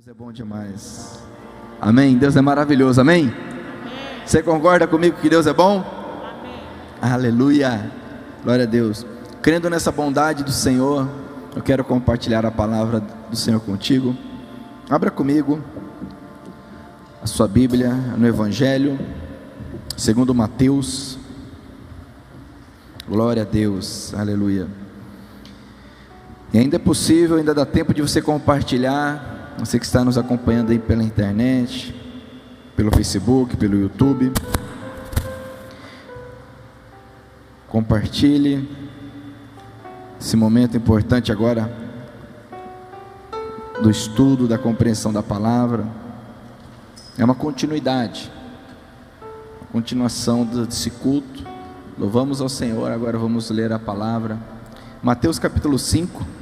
Deus é bom demais. Amém? Deus é maravilhoso, amém? Você concorda comigo que Deus é bom? Amém. Aleluia, glória a Deus. Crendo nessa bondade do Senhor, eu quero compartilhar a palavra do Senhor contigo. Abra comigo a sua Bíblia no Evangelho segundo Mateus. Glória a Deus, aleluia. E ainda é possível, ainda dá tempo de você compartilhar. Você que está nos acompanhando aí pela internet, pelo Facebook, pelo YouTube, compartilhe esse momento importante agora do estudo, da compreensão da palavra. É uma continuidade, uma continuação desse culto. Louvamos ao Senhor. Agora vamos ler a palavra. Mateus capítulo 5.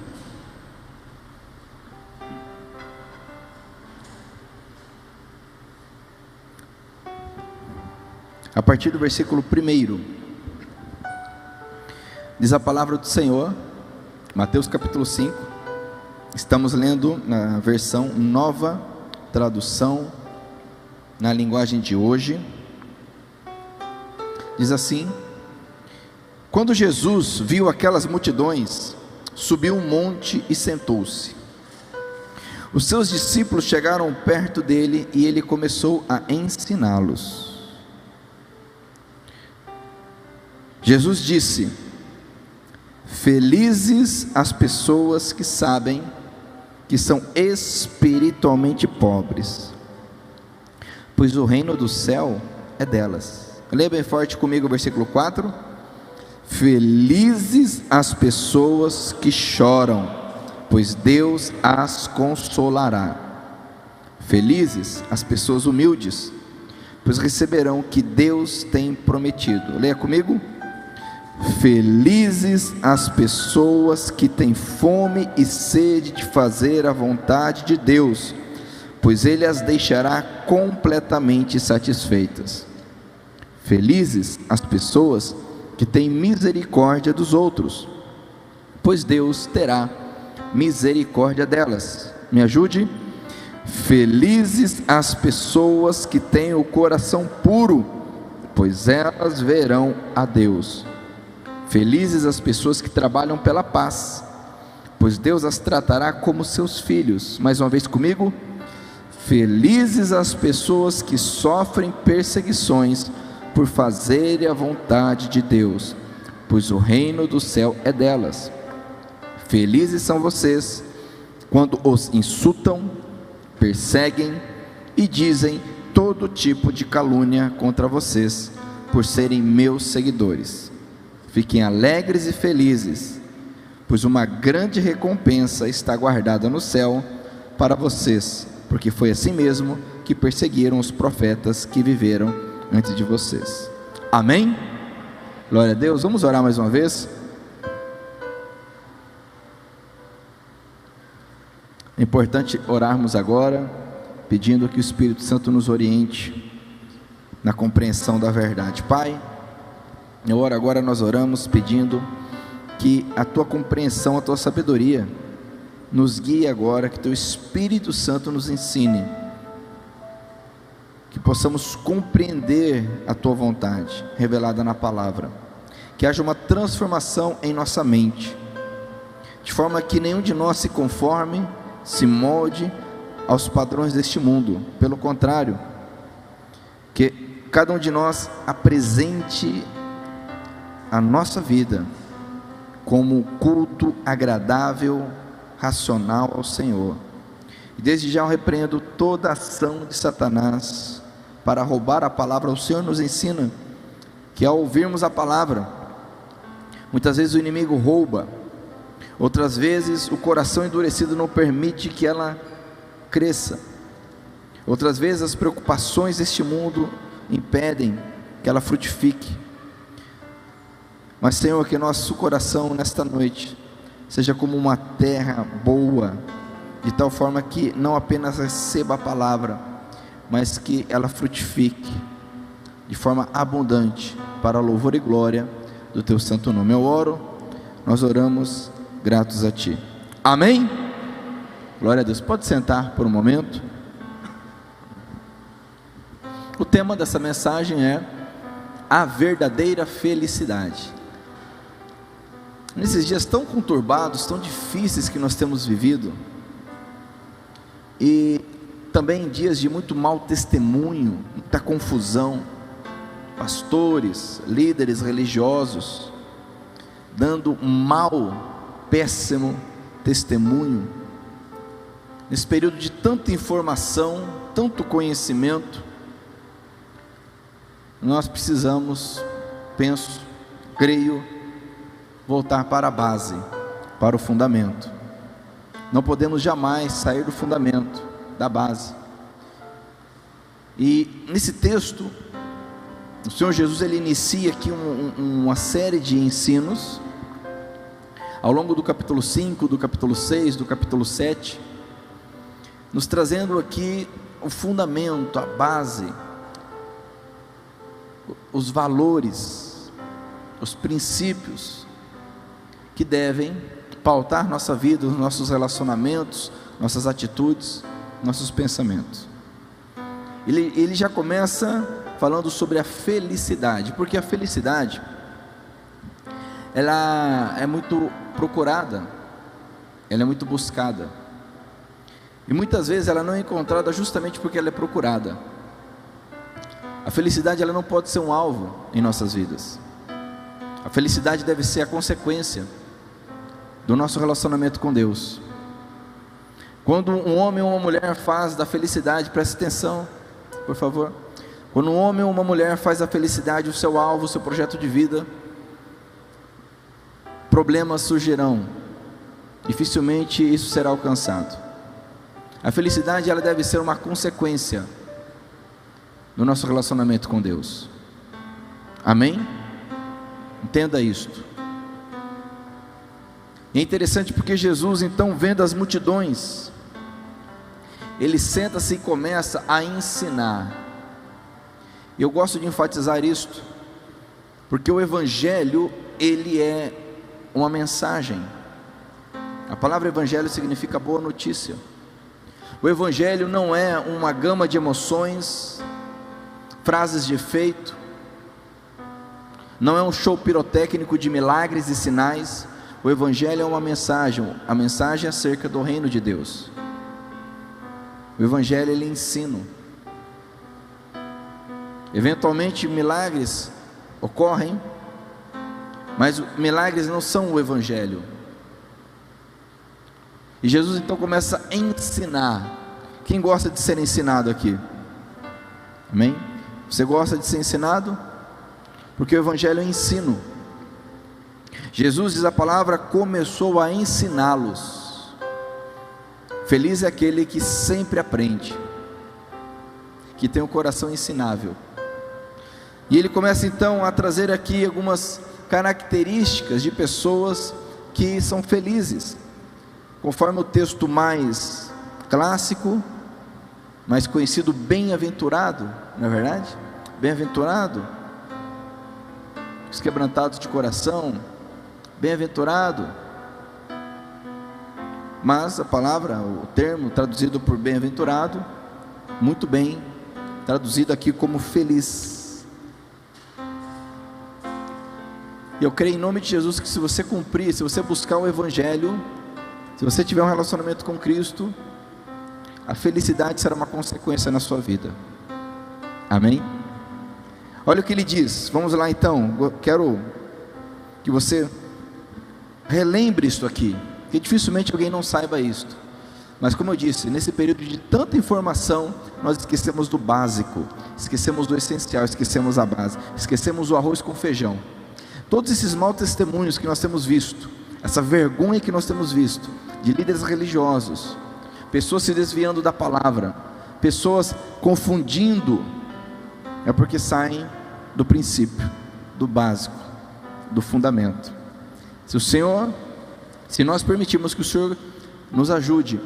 A partir do versículo 1, diz a palavra do Senhor, Mateus capítulo 5, estamos lendo na versão Nova Tradução, na linguagem de hoje. Diz assim: quando Jesus viu aquelas multidões, subiu um monte e sentou-se. Os seus discípulos chegaram perto dele e ele começou a ensiná-los. Jesus disse: felizes as pessoas que sabem que são espiritualmente pobres, pois o reino do céu é delas. Leia bem forte comigo o versículo 4. Felizes as pessoas que choram, pois Deus as consolará. Felizes as pessoas humildes, pois receberão o que Deus tem prometido. Leia comigo. Felizes as pessoas que têm fome e sede de fazer a vontade de Deus, pois Ele as deixará completamente satisfeitas. Felizes as pessoas que têm misericórdia dos outros, pois Deus terá misericórdia delas. Me ajude. Felizes as pessoas que têm o coração puro, pois elas verão a Deus. Felizes as pessoas que trabalham pela paz, pois Deus as tratará como seus filhos. Mais uma vez comigo. Felizes as pessoas que sofrem perseguições por fazerem a vontade de Deus, pois o reino do céu é delas. Felizes são vocês quando os insultam, perseguem e dizem todo tipo de calúnia contra vocês, por serem meus seguidores. Fiquem alegres e felizes, pois uma grande recompensa está guardada no céu para vocês, porque foi assim mesmo que perseguiram os profetas que viveram antes de vocês. Amém? Glória a Deus. Vamos orar mais uma vez. É importante orarmos agora, pedindo que o Espírito Santo nos oriente na compreensão da verdade. Pai, agora nós oramos pedindo que a Tua compreensão, a Tua sabedoria nos guie agora, que Teu Espírito Santo nos ensine, que possamos compreender a Tua vontade revelada na palavra, que haja uma transformação em nossa mente, de forma que nenhum de nós se conforme, se molde aos padrões deste mundo. Pelo contrário, que cada um de nós apresente a nossa vida como culto agradável, racional ao Senhor. E desde já eu repreendo toda ação de Satanás para roubar a palavra. O Senhor nos ensina que ao ouvirmos a palavra, muitas vezes o inimigo rouba, outras vezes o coração endurecido não permite que ela cresça, outras vezes as preocupações deste mundo impedem que ela frutifique. Mas, Senhor, que nosso coração nesta noite seja como uma terra boa, de tal forma que não apenas receba a palavra, mas que ela frutifique de forma abundante para a louvor e glória do Teu santo nome. Eu oro, nós oramos gratos a Ti. Amém? Glória a Deus. Pode sentar por um momento. O tema dessa mensagem é a verdadeira felicidade. Nesses dias tão conturbados, tão difíceis que nós temos vivido, e também dias de muito mau testemunho, muita confusão, pastores, líderes religiosos, dando um mau, péssimo testemunho, nesse período de tanta informação, tanto conhecimento, nós precisamos, penso, creio, voltar para a base, para o fundamento. Não podemos jamais sair do fundamento, da base. E nesse texto, o Senhor Jesus, ele inicia aqui uma série de ensinos, ao longo do capítulo 5, do capítulo 6, do capítulo 7, nos trazendo aqui o fundamento, a base, os valores, os princípios que devem pautar nossa vida, os nossos relacionamentos, nossas atitudes, nossos pensamentos. Ele já começa falando sobre a felicidade, porque a felicidade, ela é muito procurada, ela é muito buscada, e muitas vezes ela não é encontrada justamente porque ela é procurada. A felicidade, ela não pode ser um alvo em nossas vidas. A felicidade deve ser a consequência do nosso relacionamento com Deus. Quando um homem ou uma mulher faz da felicidade, preste atenção, por favor. Quando um homem ou uma mulher faz da felicidade o seu alvo, o seu projeto de vida, problemas surgirão. Dificilmente isso será alcançado. A felicidade, ela deve ser uma consequência no nosso relacionamento com Deus. Amém? Entenda isto. E é interessante porque Jesus, então, vendo as multidões, ele senta-se e começa a ensinar. Eu gosto de enfatizar isto, porque o Evangelho, ele é uma mensagem. A palavra Evangelho significa boa notícia. O Evangelho não é uma gama de emoções, frases de efeito, não é um show pirotécnico de milagres e sinais. O Evangelho é uma mensagem, a mensagem é acerca do reino de Deus. O Evangelho, ele ensina. Eventualmente milagres ocorrem, mas milagres não são o Evangelho. E Jesus então começa a ensinar. Quem gosta de ser ensinado aqui? Amém? Você gosta de ser ensinado? Porque o Evangelho é ensino. Jesus, diz a palavra, começou a ensiná-los. Feliz é aquele que sempre aprende, que tem um coração ensinável. E ele começa então a trazer aqui algumas características de pessoas que são felizes, conforme o texto mais clássico, mais conhecido, bem-aventurado, não é verdade? Bem-aventurado os quebrantados de coração, bem-aventurado. Mas a palavra, o termo traduzido por bem-aventurado, muito bem traduzido aqui como feliz. E eu creio em nome de Jesus que se você cumprir, se você buscar o Evangelho, se você tiver um relacionamento com Cristo, a felicidade será uma consequência na sua vida. Amém? Olha o que ele diz. Vamos lá então. Eu quero que você relembre isso aqui, porque dificilmente alguém não saiba isto. Mas como eu disse, nesse período de tanta informação, nós esquecemos do básico, esquecemos do essencial, esquecemos a base, esquecemos o arroz com feijão. Todos esses maus testemunhos que nós temos visto, essa vergonha que nós temos visto, de líderes religiosos, pessoas se desviando da palavra, pessoas confundindo, é porque saem do princípio, do básico, do fundamento. Se nós permitirmos que o Senhor nos ajude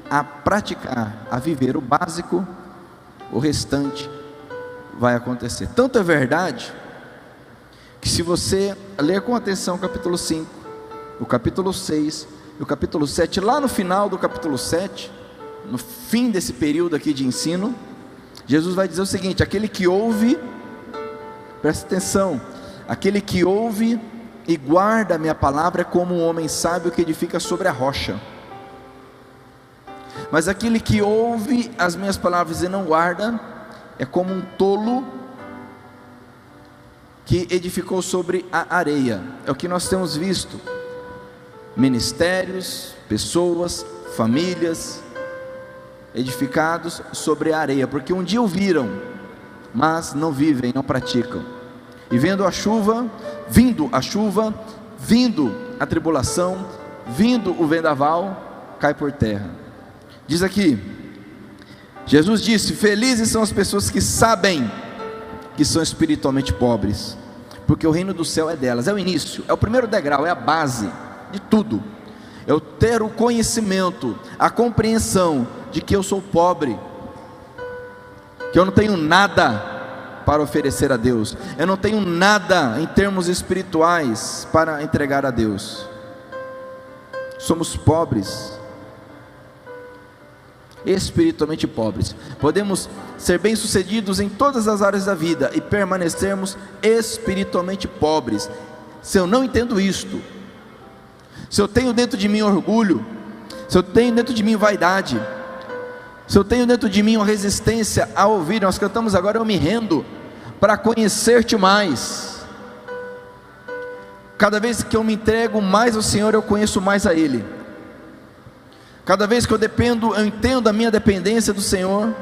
a praticar, a viver o básico, o restante vai acontecer. Tanto é verdade que se você ler com atenção o capítulo 5, o capítulo 6 no capítulo 7, lá no final do capítulo 7, no fim desse período aqui de ensino, Jesus vai dizer o seguinte: aquele que ouve, presta atenção, aquele que ouve e guarda a minha palavra é como um homem sábio que edifica sobre a rocha. Mas aquele que ouve as minhas palavras e não guarda é como um tolo que edificou sobre a areia. É o que nós temos visto: ministérios, pessoas, famílias edificados sobre a areia, porque um dia ouviram, mas não vivem, não praticam. E vindo a chuva, vindo a tribulação, vindo o vendaval, cai por terra. Diz aqui, Jesus disse: felizes são as pessoas que sabem que são espiritualmente pobres, porque o reino do céu é delas. É o início, é o primeiro degrau, é a base de tudo. Eu ter o conhecimento, a compreensão de que eu sou pobre, que eu não tenho nada para oferecer a Deus, eu não tenho nada em termos espirituais para entregar a Deus. Somos pobres, espiritualmente pobres. Podemos ser bem-sucedidos em todas as áreas da vida e permanecermos espiritualmente pobres. Se eu não entendo isto, se eu tenho dentro de mim orgulho, se eu tenho dentro de mim vaidade, se eu tenho dentro de mim uma resistência a ouvir, nós cantamos agora: eu me rendo para conhecer-te mais. Cada vez que eu me entrego mais ao Senhor, eu conheço mais a Ele. Cada vez que eu dependo, eu entendo a minha dependência do Senhor.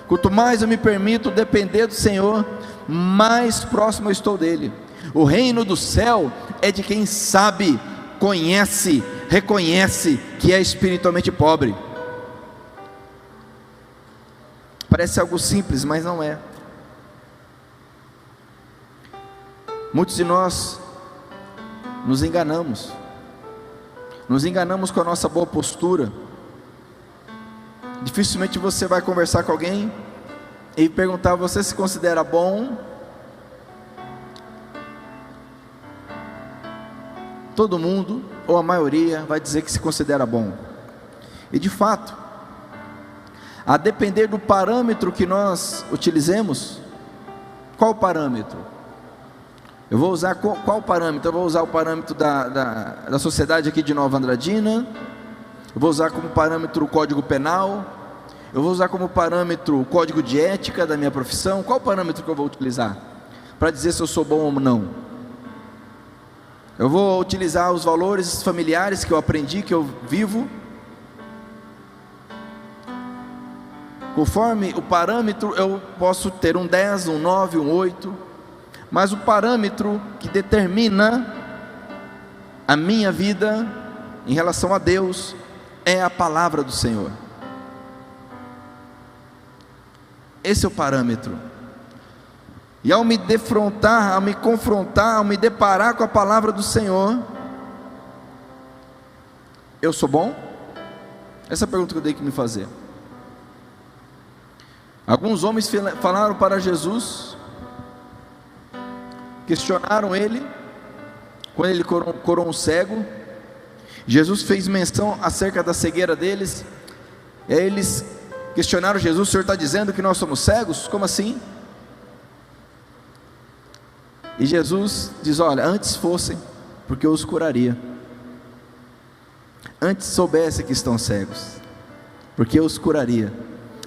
Quanto mais eu me permito depender do Senhor, mais próximo eu estou dEle. O reino do céu é de quem sabe, conhece, reconhece que é espiritualmente pobre. Parece algo simples, mas não é. Muitos de nós nos enganamos com a nossa boa postura. Dificilmente você vai conversar com alguém e perguntar: você se considera bom? Todo mundo, ou a maioria, vai dizer que se considera bom. E de fato, a depender do parâmetro que nós utilizemos, qual parâmetro? Eu vou usar qual parâmetro? Eu vou usar o parâmetro da sociedade aqui de Nova Andradina, eu vou usar como parâmetro o Código Penal, eu vou usar como parâmetro o Código de Ética da minha profissão. Qual parâmetro que eu vou utilizar para dizer se eu sou bom ou não? Eu vou utilizar os valores familiares que eu aprendi, que eu vivo. Conforme o parâmetro, eu posso ter um 10, um 9, um 8, mas o parâmetro que determina a minha vida em relação a Deus é a palavra do Senhor. Esse é o parâmetro. E ao me defrontar, ao me confrontar, ao me deparar com a palavra do Senhor, eu sou bom? Essa é a pergunta que eu tenho que me fazer. Alguns homens falaram para Jesus, questionaram ele, quando ele curou um cego. Jesus fez menção acerca da cegueira deles, e aí eles questionaram Jesus: o Senhor está dizendo que nós somos cegos? Como assim? E Jesus diz: olha, antes fossem, porque eu os curaria. Antes soubesse que estão cegos, porque eu os curaria.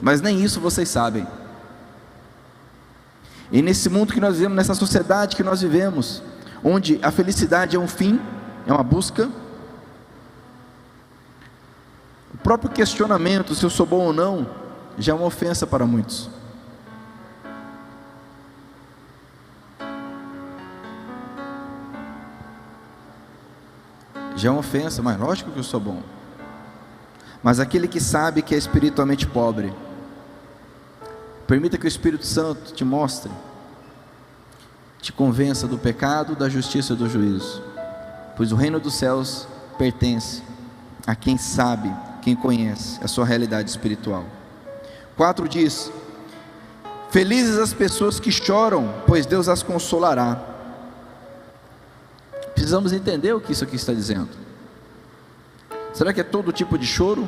Mas nem isso vocês sabem. E nesse mundo que nós vivemos, nessa sociedade que nós vivemos, onde a felicidade é um fim, é uma busca, o próprio questionamento se eu sou bom ou não já é uma ofensa para muitos. Já é uma ofensa, mas lógico que eu sou bom. Mas aquele que sabe que é espiritualmente pobre, permita que o Espírito Santo te mostre, te convença do pecado, da justiça e do juízo, pois o reino dos céus pertence a quem sabe, quem conhece a sua realidade espiritual. 4 diz: felizes as pessoas que choram, pois Deus as consolará. Precisamos entender o que isso aqui está dizendo. Será que é todo tipo de choro?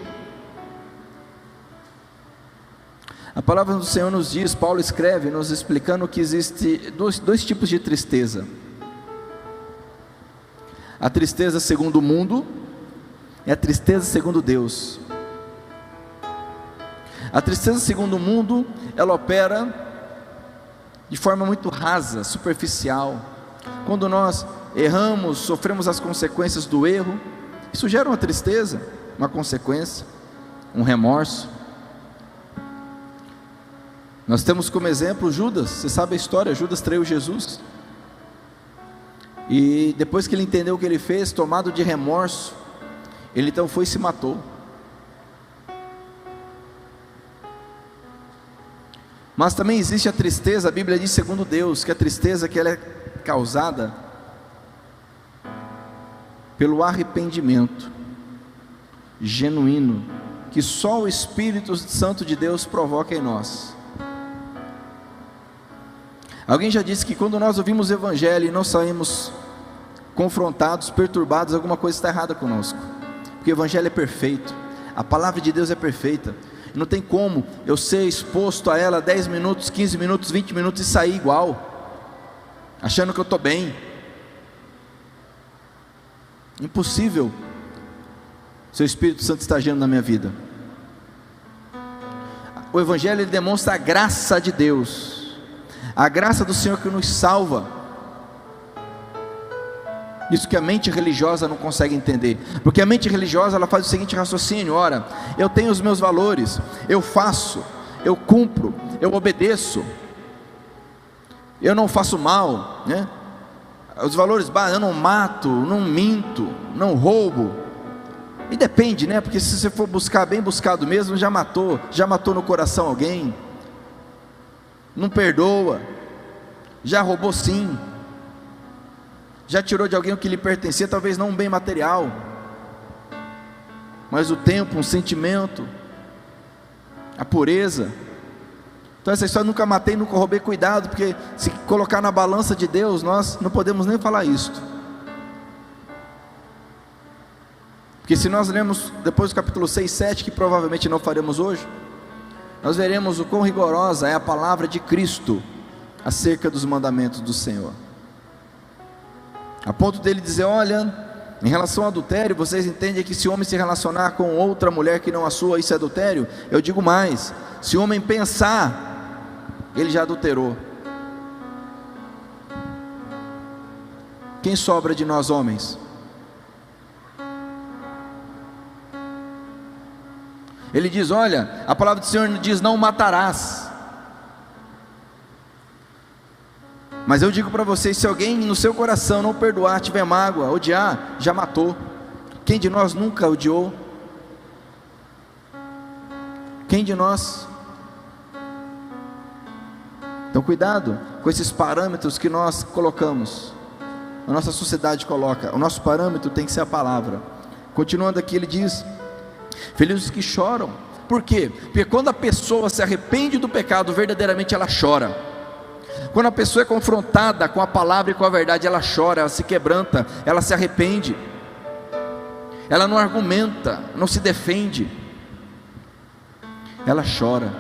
A palavra do Senhor nos diz, Paulo escreve, nos explicando que existe dois tipos de tristeza: a tristeza segundo o mundo e a tristeza segundo Deus. A tristeza segundo o mundo, ela opera de forma muito rasa, superficial. Quando nós erramos, sofremos as consequências do erro, isso gera uma tristeza, uma consequência, um remorso. Nós temos como exemplo Judas. Você sabe a história, Judas traiu Jesus, e depois que ele entendeu o que ele fez, tomado de remorso, ele então foi e se matou. Mas também existe a tristeza, a Bíblia diz segundo Deus, que a tristeza que ela é causada pelo arrependimento genuíno, que só o Espírito Santo de Deus provoca em nós. Alguém já disse que quando nós ouvimos o Evangelho e não saímos confrontados, perturbados, alguma coisa está errada conosco, porque o Evangelho é perfeito, a palavra de Deus é perfeita. Não tem como eu ser exposto a ela 10 minutos, 15 minutos, 20 minutos e sair igual, achando que eu estou bem. Impossível. Seu Espírito Santo está agindo na minha vida. O Evangelho, ele demonstra a graça de Deus, a graça do Senhor que nos salva. Isso que a mente religiosa não consegue entender, porque a mente religiosa, ela faz o seguinte raciocínio: ora, eu tenho os meus valores, eu faço, eu cumpro, eu obedeço, eu não faço mal, né? Os valores básicos: eu não mato, não minto, não roubo. E depende, né? Porque se você for buscar bem buscado mesmo, já matou no coração alguém, não perdoa, já roubou sim, já tirou de alguém o que lhe pertencia, talvez não um bem material, mas o tempo, um sentimento, a pureza. Então essa história, nunca matei, nunca roubei, cuidado, porque se colocar na balança de Deus, nós não podemos nem falar isto. Porque se nós lermos depois do capítulo 6, 7, que provavelmente não faremos hoje, nós veremos o quão rigorosa é a palavra de Cristo acerca dos mandamentos do Senhor, a ponto dele dizer: olha, em relação ao adultério, vocês entendem que se o homem se relacionar com outra mulher que não a sua, isso é adultério? Eu digo mais: se o homem pensar, ele já adulterou. Quem sobra de nós homens? Ele diz: olha, a palavra do Senhor diz: não matarás. Mas eu digo para vocês, se alguém no seu coração não perdoar, tiver mágoa, odiar, já matou. Quem de nós nunca odiou? Quem de nós? Então cuidado com esses parâmetros que nós colocamos, a nossa sociedade coloca. O nosso parâmetro tem que ser a palavra. Continuando aqui, ele diz: felizes os que choram. Por quê? Porque quando a pessoa se arrepende do pecado, verdadeiramente ela chora. Quando a pessoa é confrontada com a palavra e com a verdade, ela chora, ela se quebranta, ela se arrepende, ela não argumenta, não se defende, ela chora.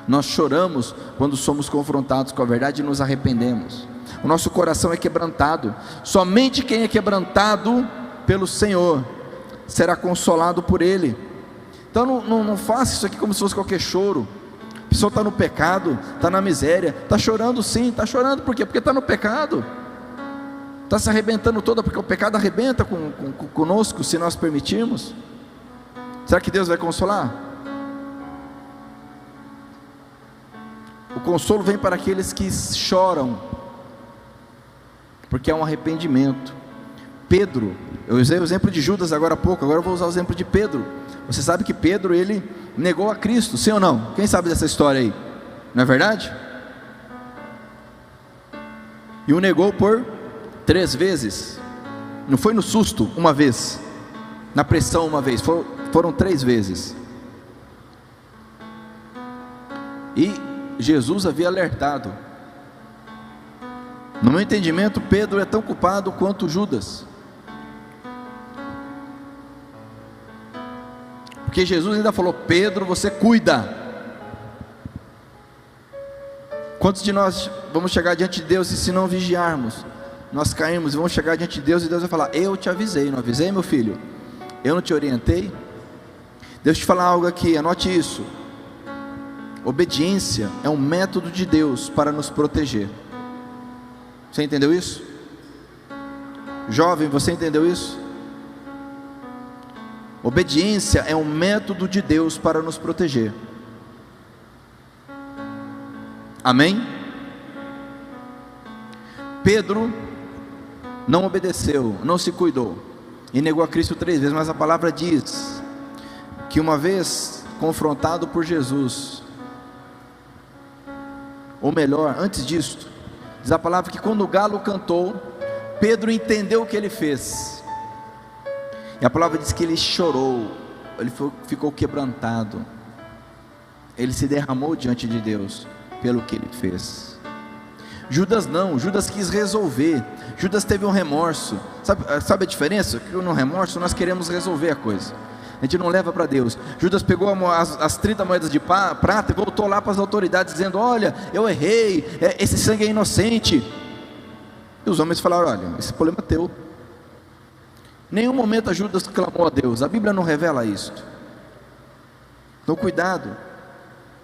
Nós choramos quando somos confrontados com a verdade e nos arrependemos. O nosso coração é quebrantado. Somente quem é quebrantado pelo Senhor será consolado por Ele. Então não faça isso aqui como se fosse qualquer choro. A pessoa está no pecado, está na miséria, está chorando sim, está chorando por quê? Porque está no pecado, está se arrebentando toda, porque o pecado arrebenta conosco, se nós permitirmos. Será que Deus vai consolar? O consolo vem para aqueles que choram, porque é um arrependimento. Pedro, eu usei o exemplo de Judas agora há pouco, agora eu vou usar o exemplo de Pedro. Você sabe que Pedro, ele negou a Cristo, sim ou não? Quem sabe dessa história aí? Não é verdade? E o negou por 3 vezes. Não foi no susto uma vez, na pressão uma vez, foram 3 vezes. E Jesus havia alertado. No meu entendimento, Pedro é tão culpado quanto Judas. porque Jesus ainda falou: Pedro, você cuida. Quantos de nós vamos chegar diante de Deus e, se não vigiarmos, nós caímos e vamos chegar diante de Deus e Deus vai falar: eu te avisei, não avisei, meu filho? Eu não te orientei? Deixa eu te falar algo aqui, anote isso. Obediência é um método de Deus para nos proteger. Você entendeu isso? Jovem, você entendeu isso? Obediência é um método de Deus para nos proteger. Amém? Pedro não obedeceu, não se cuidou e negou a Cristo 3 vezes, mas a palavra diz que uma vez confrontado por Jesus, ou melhor, antes disso, diz a palavra que quando o galo cantou, Pedro entendeu o que ele fez, e a palavra diz que ele chorou, ele ficou quebrantado, ele se derramou diante de Deus pelo que ele fez. Judas não, Judas quis resolver, Judas teve um remorso. Sabe a diferença? Que no remorso nós queremos resolver a coisa, a gente não leva para Deus. Judas pegou as 30 moedas de prata e voltou lá para as autoridades dizendo: olha, eu errei, esse sangue é inocente. E os homens falaram: olha, esse problema é teu. Em nenhum momento Judas clamou a Deus, a Bíblia não revela isso. Então cuidado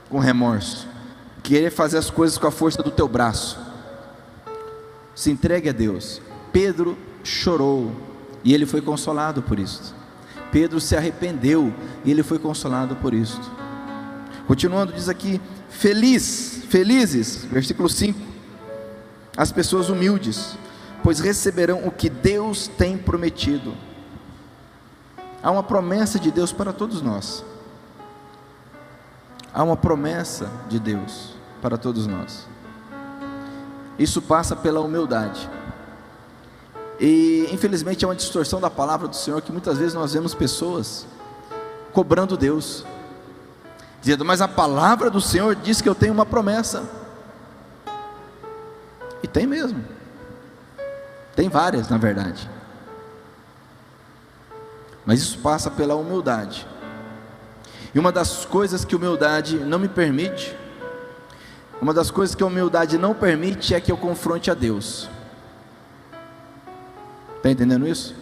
com remorso, querer fazer as coisas com a força do teu braço. Se entregue a Deus. Pedro chorou e ele foi consolado por isso. Pedro se arrependeu e ele foi consolado por isso. Continuando, diz aqui: felizes, versículo 5, as pessoas humildes, pois receberão o que Deus tem prometido. Há uma promessa de Deus para todos nós. Há uma promessa de Deus para todos nós. Isso passa pela humildade. E infelizmente é uma distorção da palavra do Senhor, que muitas vezes nós vemos pessoas cobrando Deus, dizendo: mas a palavra do Senhor diz que eu tenho uma promessa. E tem mesmo. Tem várias, na verdade. Mas isso passa pela humildade. E uma das coisas que a humildade não me permite, uma das coisas que a humildade não permite é que eu confronte a Deus. Está entendendo isso?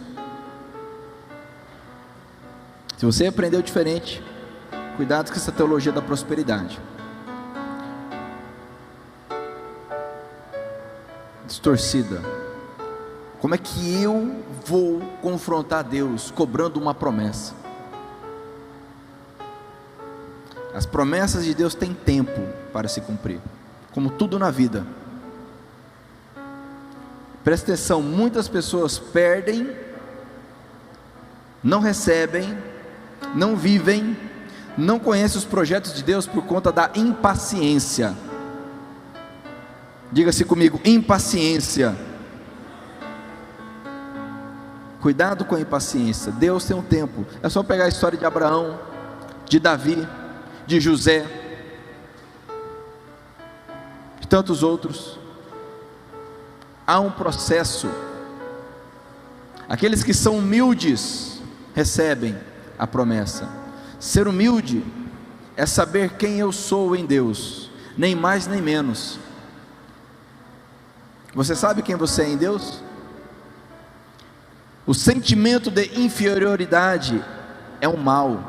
Se você aprendeu diferente, cuidado com essa teologia da prosperidade. Distorcida. Como é que eu vou confrontar Deus cobrando uma promessa? As promessas de Deus têm tempo para se cumprir, como tudo na vida. Presta atenção, muitas pessoas perdem, não recebem, não vivem, não conhecem os projetos de Deus por conta da impaciência. Diga-se comigo: impaciência. Cuidado com a impaciência. Deus tem um tempo. É só pegar a história de Abraão, de Davi, de José, de tantos outros. Há um processo. Aqueles que são humildes recebem a promessa. Ser humilde é saber quem eu sou em Deus, nem mais nem menos. Você sabe quem você é em Deus? O sentimento de inferioridade é um mal,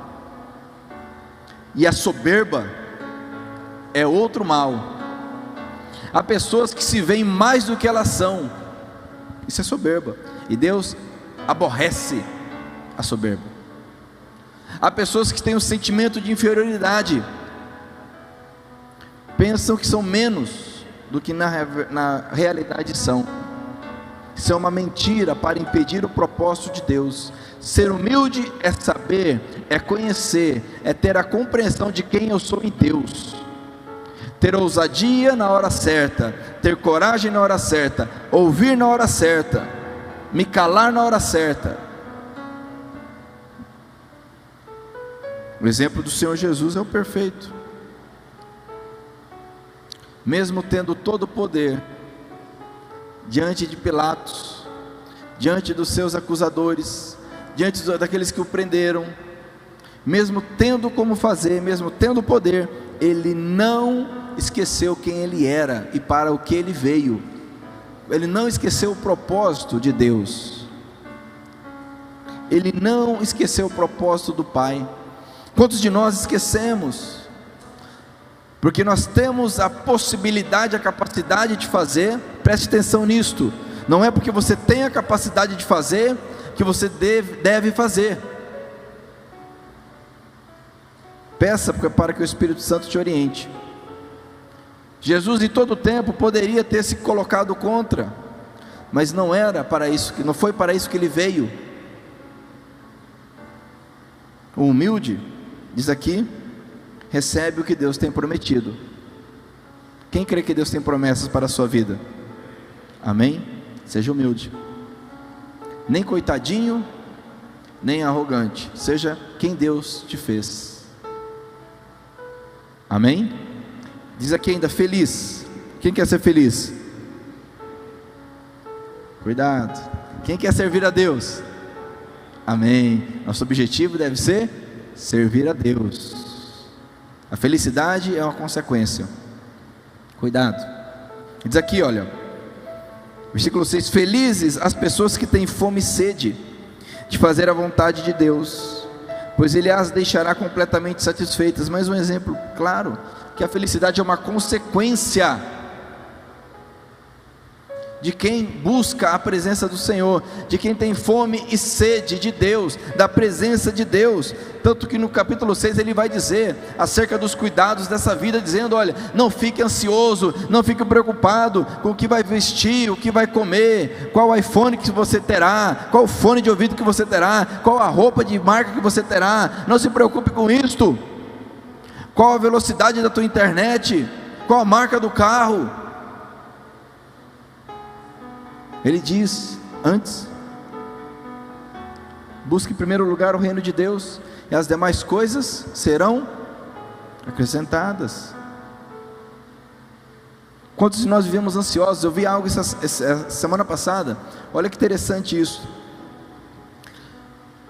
e a soberba é outro mal. Há pessoas que se veem mais do que elas são, isso é soberba, e Deus aborrece a soberba. Há pessoas que têm um sentimento de inferioridade, pensam que são menos do que na realidade são. Isso é uma mentira para impedir o propósito de Deus. Ser humilde é saber, é conhecer, é ter a compreensão de quem eu sou em Deus, ter ousadia na hora certa, ter coragem na hora certa, ouvir na hora certa, me calar na hora certa. O exemplo do Senhor Jesus é o perfeito. Mesmo tendo todo o poder, diante de Pilatos, diante dos seus acusadores, diante daqueles que o prenderam, mesmo tendo como fazer, mesmo tendo poder, ele não esqueceu quem ele era e para o que ele veio. Ele não esqueceu o propósito de Deus, ele não esqueceu o propósito do Pai. Quantos de nós esquecemos? Porque nós temos a possibilidade, a capacidade de fazer. Preste atenção nisto, não é porque você tem a capacidade de fazer que você deve fazer. Peça para que o Espírito Santo te oriente. Jesus em todo o tempo poderia ter se colocado contra, mas não era para isso, não foi para isso que ele veio. O humilde, diz aqui, recebe o que Deus tem prometido. Quem crê que Deus tem promessas para a sua vida? Amém? Seja humilde, nem coitadinho, nem arrogante, seja quem Deus te fez. Amém? Diz aqui ainda, feliz. Quem quer ser feliz? Cuidado. Quem quer servir a Deus? Amém. Nosso objetivo deve ser servir a Deus. A felicidade é uma consequência. Cuidado. Diz aqui, olha, versículo 6: felizes as pessoas que têm fome e sede de fazer a vontade de Deus, pois Ele as deixará completamente satisfeitas. Mais um exemplo claro, que a felicidade é uma consequência de quem busca a presença do Senhor, de quem tem fome e sede de Deus, da presença de Deus. Tanto que no capítulo 6 ele vai dizer acerca dos cuidados dessa vida, dizendo: olha, não fique ansioso, não fique preocupado com o que vai vestir, o que vai comer, qual iPhone que você terá, qual fone de ouvido que você terá, qual a roupa de marca que você terá. Não se preocupe com isto. Qual a velocidade da tua internet, qual a marca do carro. Ele diz antes: busque em primeiro lugar o reino de Deus, e as demais coisas serão acrescentadas. Quantos de nós vivemos ansiosos? Eu vi algo essa semana passada, olha que interessante isso.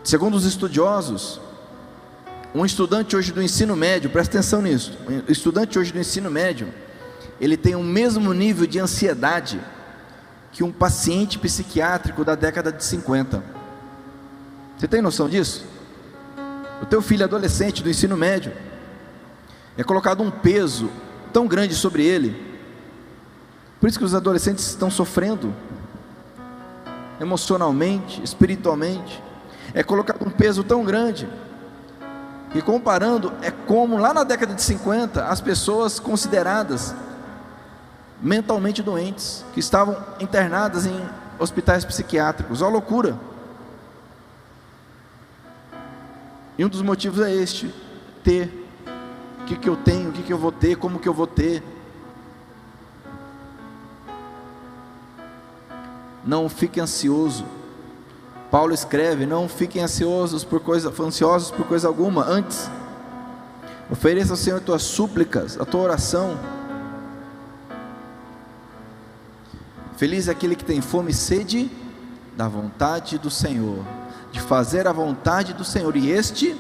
Segundo os estudiosos, um estudante hoje do ensino médio, presta atenção nisso, o estudante hoje do ensino médio, ele tem o mesmo nível de ansiedade que um paciente psiquiátrico da década de 50. Você tem noção disso? O teu filho adolescente do ensino médio, é colocado um peso tão grande sobre ele. Por isso que os adolescentes estão sofrendo emocionalmente, espiritualmente. É colocado um peso tão grande, e comparando, é como lá na década de 50, as pessoas consideradas mentalmente doentes, que estavam internadas em hospitais psiquiátricos. Ó, loucura. E um dos motivos é este: ter. O que eu tenho, o que eu vou ter, como que eu vou ter. Não fique ansioso. Paulo escreve: não fiquem ansiosos por coisa alguma, antes ofereça ao Senhor as tuas súplicas, a tua oração. Feliz é aquele que tem fome e sede da vontade do Senhor, de fazer a vontade do Senhor, e este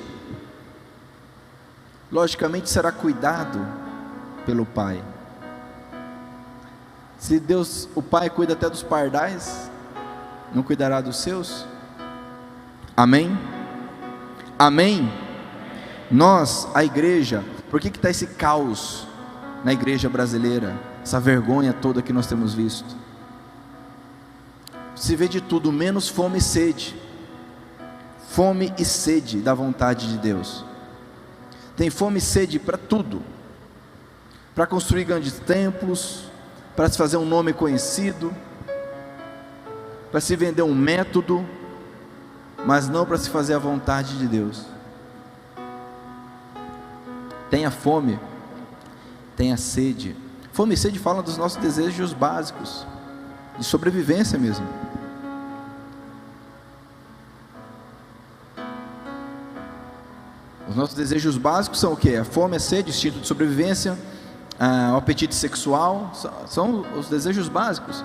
logicamente será cuidado pelo Pai. Se Deus, o Pai, cuida até dos pardais, não cuidará dos seus? Amém? Amém? Nós, a igreja, por que está esse caos na igreja brasileira, essa vergonha toda que nós temos visto? Se vê de tudo menos fome e sede. Fome e sede da vontade de Deus. Tem fome e sede para tudo, para construir grandes templos, para se fazer um nome conhecido, para se vender um método, mas não para se fazer a vontade de Deus. Tenha fome, tenha sede. Fome e sede falam dos nossos desejos básicos, de sobrevivência mesmo. Os nossos desejos básicos são o que? A fome, a sede, o instinto de sobrevivência, o apetite sexual, são os desejos básicos.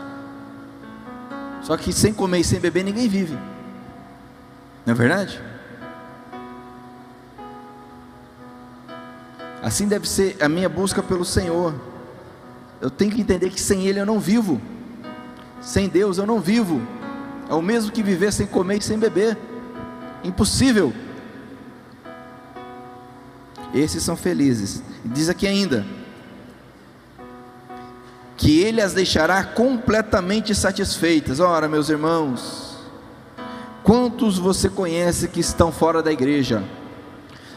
Só que sem comer e sem beber ninguém vive, não é verdade? Assim deve ser a minha busca pelo Senhor. Eu tenho que entender que sem Ele eu não vivo, sem Deus eu não vivo. É o mesmo que viver sem comer e sem beber, impossível. Esses são felizes. E diz aqui ainda, que Ele as deixará completamente satisfeitas. Ora, meus irmãos, quantos você conhece que estão fora da igreja?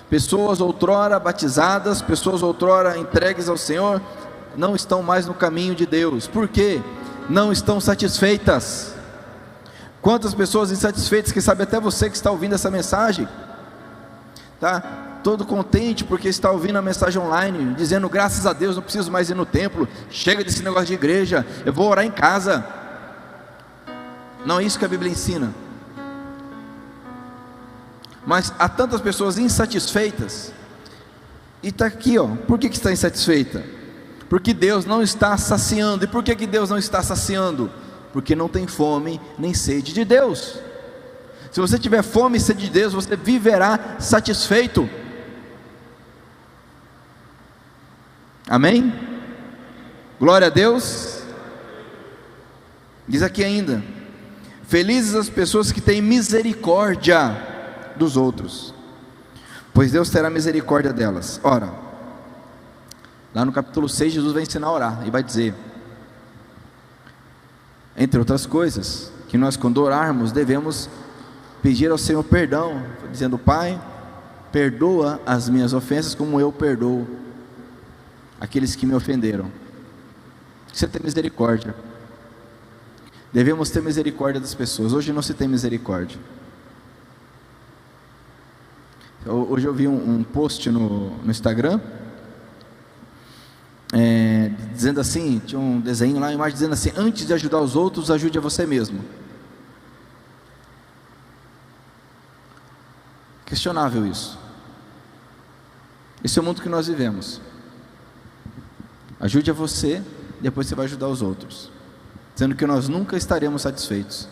Pessoas outrora batizadas, pessoas outrora entregues ao Senhor, não estão mais no caminho de Deus. Por quê? Não estão satisfeitas. Quantas pessoas insatisfeitas, que sabe até você que está ouvindo essa mensagem, tá todo contente porque está ouvindo a mensagem online, dizendo: graças a Deus, não preciso mais ir no templo, chega desse negócio de igreja, eu vou orar em casa. Não é isso que a Bíblia ensina. Mas há tantas pessoas insatisfeitas, e está aqui, ó. Por que está insatisfeita? Porque Deus não está saciando. E por que Deus não está saciando? Porque não tem fome nem sede de Deus. Se você tiver fome e sede de Deus, você viverá satisfeito. Amém? Glória a Deus. Diz aqui ainda: felizes as pessoas que têm misericórdia dos outros, pois Deus terá misericórdia delas. Ora, lá no capítulo 6, Jesus vai ensinar a orar, e vai dizer, entre outras coisas, que nós, quando orarmos, devemos pedir ao Senhor perdão, dizendo: Pai, perdoa as minhas ofensas, como eu perdoo aqueles que me ofenderam. Você tem misericórdia. Devemos ter misericórdia das pessoas. Hoje não se tem misericórdia. Hoje eu vi um post no Instagram, dizendo assim, tinha um desenho lá, uma imagem dizendo assim: antes de ajudar os outros, ajude a você mesmo. Questionável isso. Esse é o mundo que nós vivemos. Ajude a você, depois você vai ajudar os outros, sendo que nós nunca estaremos satisfeitos,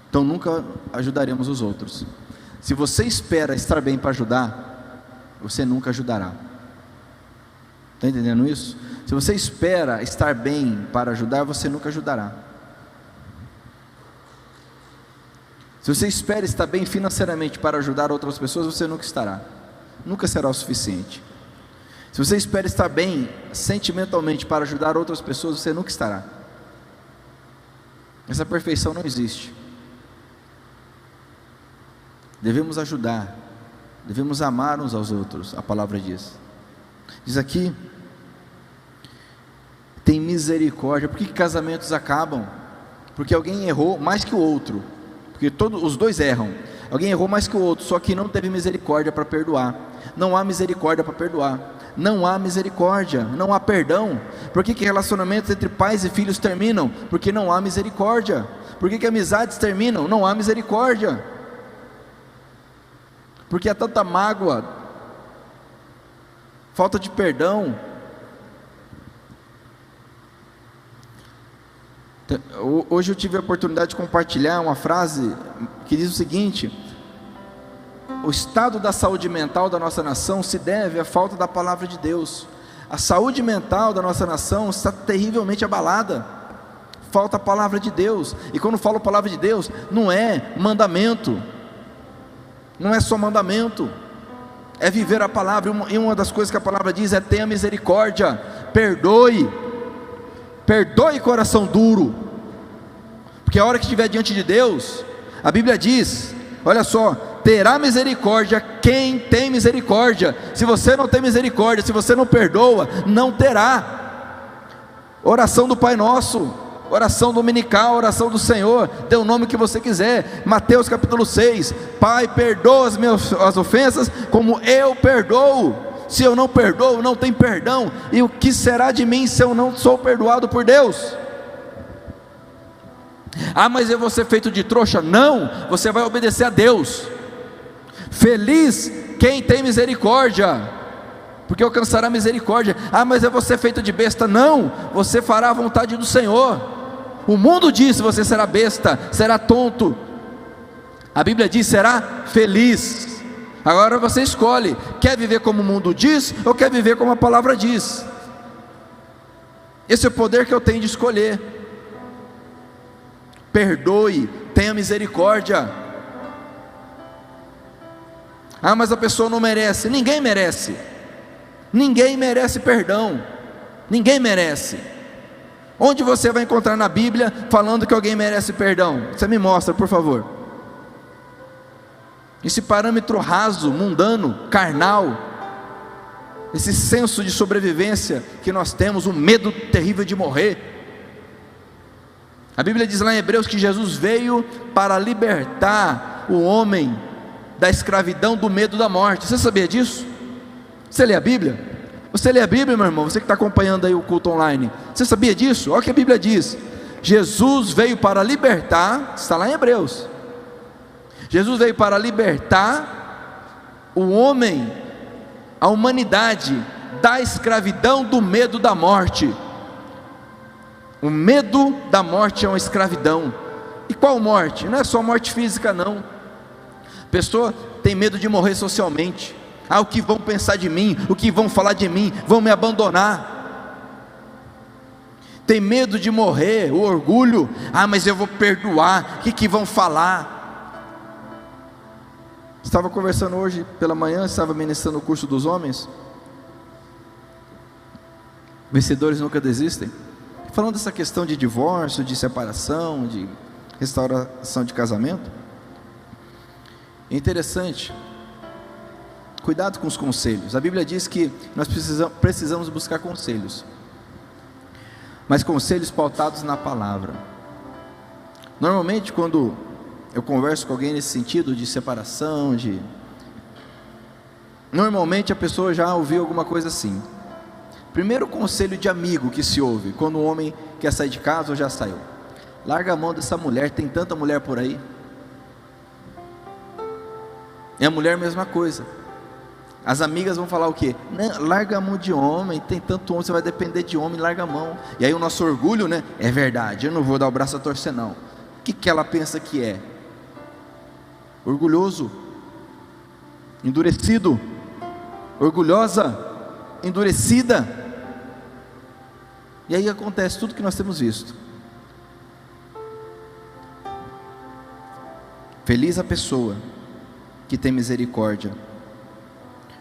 então nunca ajudaremos os outros. Se você espera estar bem para ajudar, você nunca ajudará. Está entendendo isso? Se você espera estar bem para ajudar, você nunca ajudará. Se você espera estar bem financeiramente para ajudar outras pessoas, você nunca estará. Nunca será o suficiente. Se você espera estar bem sentimentalmente para ajudar outras pessoas, você nunca estará. Essa perfeição não existe. Devemos ajudar, devemos amar uns aos outros, a palavra diz. Diz aqui, tem misericórdia. Por que casamentos acabam? Porque alguém errou mais que o outro. Porque os dois erram. Alguém errou mais que o outro, só que não teve misericórdia para perdoar. Não há misericórdia para perdoar. Não há misericórdia, não há perdão. Por que relacionamentos entre pais e filhos terminam? Porque não há misericórdia. Por que amizades terminam? Não há misericórdia. Porque há tanta mágoa, falta de perdão. Hoje eu tive a oportunidade de compartilhar uma frase que diz o seguinte: o estado da saúde mental da nossa nação se deve à falta da palavra de Deus. A saúde mental da nossa nação está terrivelmente abalada. Falta a palavra de Deus. E quando falo palavra de Deus, não é mandamento, não é só mandamento, é viver a palavra. E uma das coisas que a palavra diz é: tenha misericórdia, perdoe coração duro, porque a hora que estiver diante de Deus, a Bíblia diz, olha só, terá misericórdia quem tem misericórdia. Se você não tem misericórdia, se você não perdoa, não terá. Oração do Pai Nosso, oração dominical, oração do Senhor, dê o nome que você quiser. Mateus capítulo 6, Pai, perdoa as ofensas como eu perdoo. Se eu não perdoo, não tem perdão. E o que será de mim se eu não sou perdoado por Deus? Ah, mas eu vou ser feito de trouxa? Não, você vai obedecer a Deus. Feliz quem tem misericórdia, porque alcançará misericórdia. Ah, mas eu vou ser feito de besta? Não, você fará a vontade do Senhor. O mundo diz: você será besta, será tonto. A Bíblia diz: será feliz. Agora você escolhe, quer viver como o mundo diz ou quer viver como a palavra diz? Esse é o poder que eu tenho de escolher. Perdoe, tenha misericórdia. Ah, mas a pessoa não merece. Ninguém merece. Ninguém merece perdão. Ninguém merece. Onde você vai encontrar na Bíblia falando que alguém merece perdão? Você me mostra, por favor. Esse parâmetro raso, mundano, carnal, esse senso de sobrevivência que nós temos, o medo terrível de morrer. A Bíblia diz lá em Hebreus que Jesus veio para libertar o homem da escravidão, do medo da morte. Você sabia disso? Você lê a Bíblia? Você lê a Bíblia, meu irmão? Você que está acompanhando aí o culto online, você sabia disso? Olha o que a Bíblia diz: Jesus veio para libertar, está lá em Hebreus, Jesus veio para libertar o homem, a humanidade, da escravidão, do medo da morte. O medo da morte é uma escravidão. E qual morte? Não é só morte física, não. A pessoa tem medo de morrer socialmente. Ah, o que vão pensar de mim? O que vão falar de mim? Vão me abandonar. Tem medo de morrer, o orgulho. Ah, mas eu vou perdoar. O que vão falar? Estava conversando hoje pela manhã, estava ministrando o curso dos homens. Vencedores nunca desistem. Falando dessa questão de divórcio, de separação, de restauração de casamento. É interessante. Cuidado com os conselhos. A Bíblia diz que nós precisamos buscar conselhos, mas conselhos pautados na palavra. Normalmente quando eu converso com alguém nesse sentido de separação, normalmente a pessoa já ouviu alguma coisa assim. Primeiro conselho de amigo que se ouve quando um homem quer sair de casa ou já saiu: larga a mão dessa mulher, tem tanta mulher por aí. E a mulher, mesma coisa. As amigas vão falar o quê? Larga a mão de homem, tem tanto homem, você vai depender de homem, larga a mão. E aí o nosso orgulho, né? É verdade, eu não vou dar o braço a torcer não. O que ela pensa que é? Orgulhoso, endurecido, orgulhosa, endurecida. E aí acontece tudo que nós temos visto. Feliz a pessoa que tem misericórdia.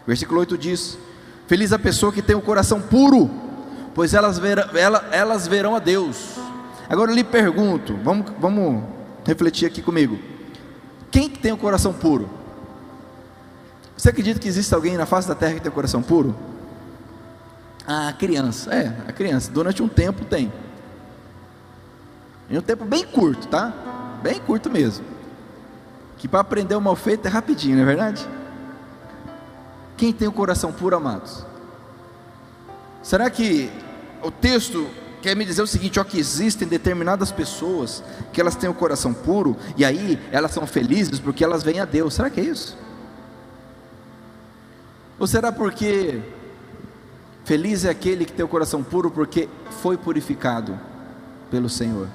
Versículo 8 diz: feliz a pessoa que tem o coração puro, pois elas verão a Deus. Agora eu lhe pergunto, vamos refletir aqui comigo. Quem que tem o coração puro? Você acredita que existe alguém na face da terra que tem o coração puro? A criança, a criança, durante um tempo tem. Em um tempo bem curto, tá? Bem curto mesmo. Que para aprender o mal feito é rapidinho, não é verdade? Quem tem o coração puro, amados? Será que o texto quer me dizer o seguinte: ó, que existem determinadas pessoas que elas têm o coração puro, e aí elas são felizes porque elas veem a Deus? Será que é isso? Ou será porque feliz é aquele que tem o coração puro porque foi purificado pelo Senhor?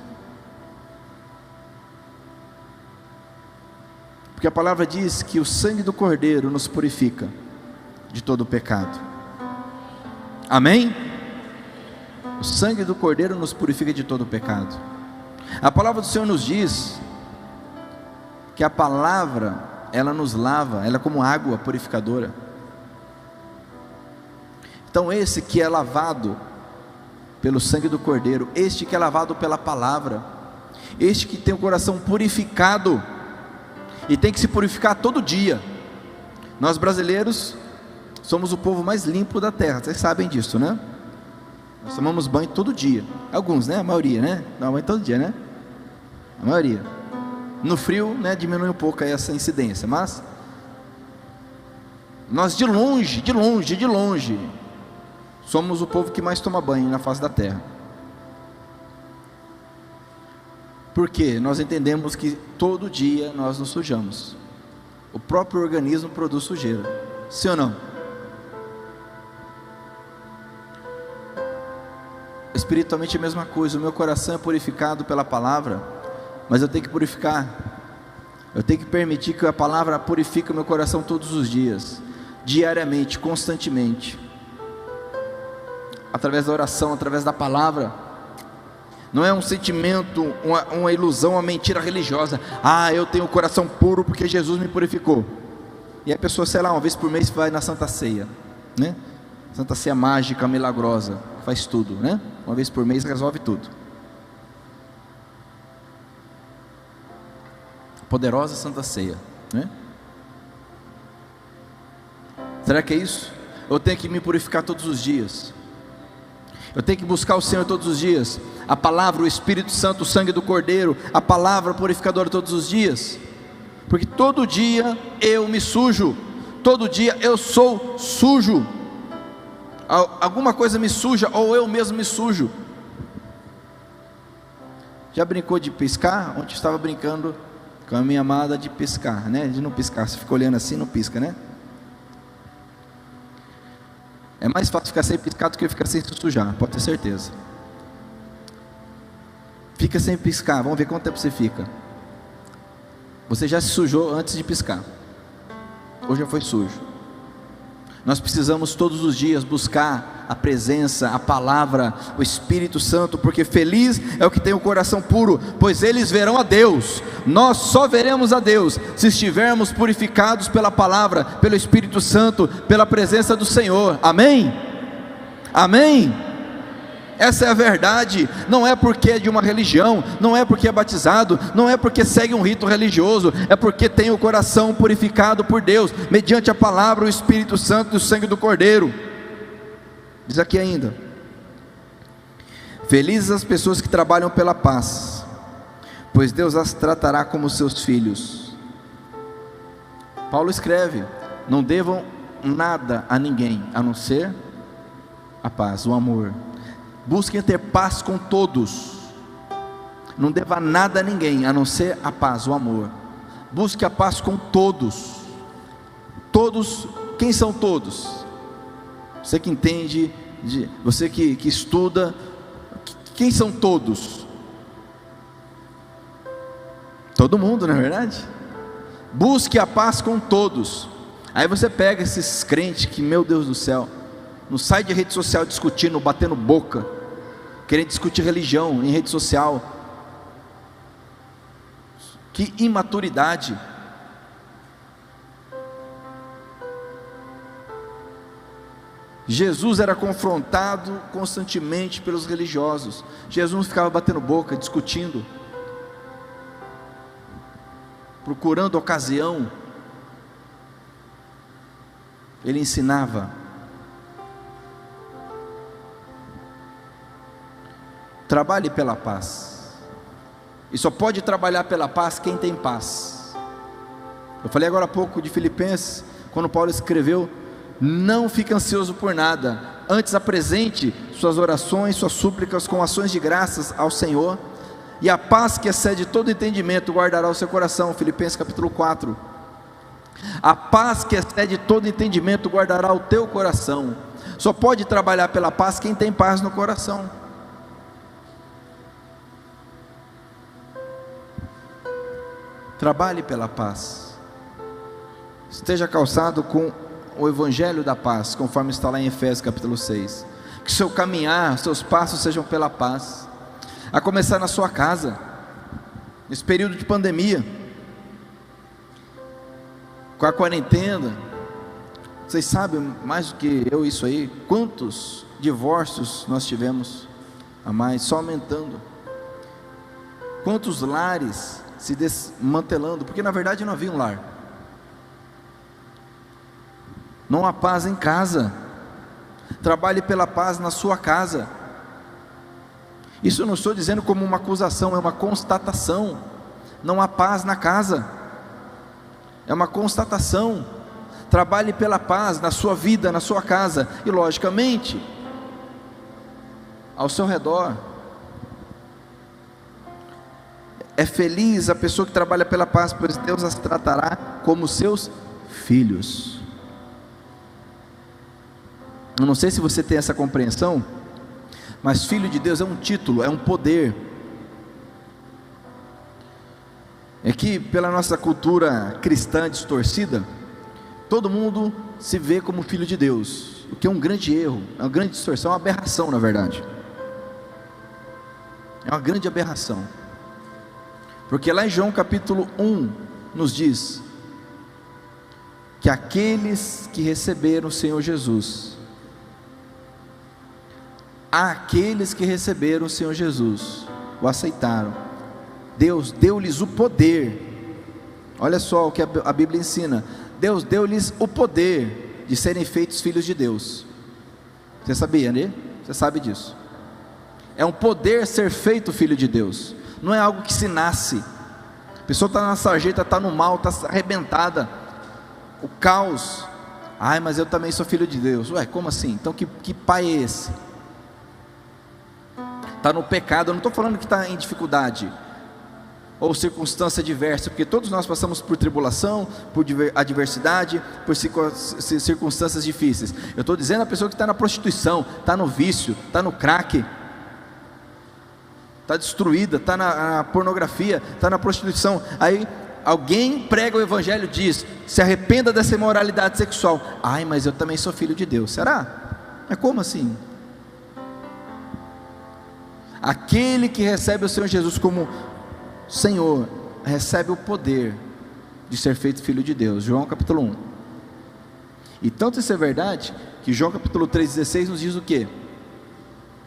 Porque a palavra diz que o sangue do Cordeiro nos purifica de todo o pecado. Amém? O sangue do Cordeiro nos purifica de todo o pecado. A palavra do Senhor nos diz que a palavra, ela nos lava, ela é como água purificadora. Então esse que é lavado pelo sangue do Cordeiro, este que é lavado pela palavra, este que tem o coração purificado, e tem que se purificar todo dia. Nós brasileiros somos o povo mais limpo da terra, vocês sabem disso, né? Nós tomamos banho todo dia. Alguns, né? A maioria, né? Não, banho todo dia, né? A maioria. No frio, né, diminui um pouco aí essa incidência, mas nós de longe, somos o povo que mais toma banho na face da terra. Porque nós entendemos que todo dia nós nos sujamos. O próprio organismo produz sujeira. Sim ou não? Espiritualmente é a mesma coisa. O meu coração é purificado pela palavra, mas eu tenho que purificar Eu tenho que permitir que a palavra purifique o meu coração todos os dias, diariamente, constantemente, através da oração, através da palavra. Não é um sentimento, uma ilusão, uma mentira religiosa. Eu tenho o coração puro porque Jesus me purificou. E a pessoa, sei lá, uma vez por mês vai na Santa Ceia, né? Santa Ceia mágica, milagrosa, faz tudo, né? Uma vez por mês resolve tudo. Poderosa Santa Ceia, né? Será que é isso? Eu tenho que me purificar todos os dias. Eu tenho que buscar o Senhor todos os dias. A palavra, o Espírito Santo, o sangue do Cordeiro, a palavra purificadora todos os dias. Porque todo dia eu me sujo. Todo dia eu sou sujo. Alguma coisa me suja, ou eu mesmo me sujo. Já brincou de piscar? Ontem eu estava brincando com a minha amada de piscar, né? De não piscar, você fica olhando assim, não pisca, né? É mais fácil ficar sem piscar do que ficar sem se sujar, pode ter certeza. Fica sem piscar, vamos ver quanto tempo você fica. Você já se sujou antes de piscar, ou já foi sujo. Nós precisamos todos os dias buscar a presença, a palavra, o Espírito Santo, porque feliz é o que tem o coração puro, pois eles verão a Deus. Nós só veremos a Deus se estivermos purificados pela palavra, pelo Espírito Santo, pela presença do Senhor. Amém? Amém? Essa é a verdade. Não é porque é de uma religião, não é porque é batizado, não é porque segue um rito religioso, é porque tem o coração purificado por Deus, mediante a palavra, o Espírito Santo e o sangue do Cordeiro. Diz aqui ainda: felizes as pessoas que trabalham pela paz, pois Deus as tratará como seus filhos. Paulo escreve: não devam nada a ninguém, a não ser a paz, o amor. Busquem ter paz com todos. Não deva nada a ninguém, a não ser a paz, o amor. Busque a paz com todos. Todos, quem são todos? Você que entende, você que estuda, quem são todos? Todo mundo, não é verdade? Busque a paz com todos. Aí você pega esses crentes que, meu Deus do céu, não sai de rede social discutindo, batendo boca, querendo discutir religião em rede social. Que imaturidade. Jesus era confrontado constantemente pelos religiosos. Jesus não ficava batendo boca, discutindo, procurando ocasião. Ele ensinava. Trabalhe pela paz. E só pode trabalhar pela paz quem tem paz. Eu falei agora há pouco de Filipenses, quando Paulo escreveu: não fique ansioso por nada, antes apresente suas orações, suas súplicas com ações de graças ao Senhor, e a paz que excede todo entendimento guardará o seu coração. Filipenses capítulo 4. A paz que excede todo entendimento guardará o teu coração. Só pode trabalhar pela paz quem tem paz no coração. Trabalhe pela paz. Esteja calçado com o Evangelho da paz, conforme está lá em Efésios capítulo 6. Que seu caminhar, seus passos sejam pela paz. A começar na sua casa, nesse período de pandemia, com a quarentena. Vocês sabem mais do que eu isso aí, quantos divórcios nós tivemos a mais, só aumentando. Quantos lares se desmantelando, porque na verdade não havia um lar. Não há paz em casa. Trabalhe pela paz na sua casa. Isso eu não estou dizendo como uma acusação, é uma constatação. Não há paz na casa, é uma constatação. Trabalhe pela paz na sua vida, na sua casa, e logicamente ao seu redor. É feliz a pessoa que trabalha pela paz, pois Deus as tratará como seus filhos. Eu não sei se você tem essa compreensão, mas filho de Deus é um título, é um poder. é que pela nossa cultura cristã distorcida, todo mundo se vê como filho de Deus, o que é um grande erro, é uma grande distorção, é uma aberração na verdade. É uma grande aberração, porque lá em João capítulo 1 nos diz que aqueles que receberam o Senhor Jesus, aqueles que receberam o Senhor Jesus, o aceitaram, Deus deu-lhes o poder. Olha só o que a Bíblia ensina: Deus deu-lhes o poder de serem feitos filhos de Deus. Você sabia, né? Você sabe disso. É um poder ser feito filho de Deus, não é algo que se nasce. A pessoa está na sarjeta, está no mal, está arrebentada, o caos. Ai, mas eu também sou filho de Deus. Ué, como assim? Então que pai é esse? Está no pecado. Eu não estou falando que está em dificuldade ou circunstância adversa, porque todos nós passamos por tribulação, por adversidade, por circunstâncias difíceis. Eu estou dizendo a pessoa que está na prostituição, está no vício, está no crack, está destruída, está na pornografia, está na prostituição. Aí alguém prega o evangelho e diz: se arrependa dessa imoralidade sexual. Ai, mas eu também sou filho de Deus. Será? Mas como assim? Aquele que recebe o Senhor Jesus como Senhor, recebe o poder de ser feito filho de Deus. João capítulo 1. E tanto isso é verdade, que João capítulo 3,16 nos diz o quê?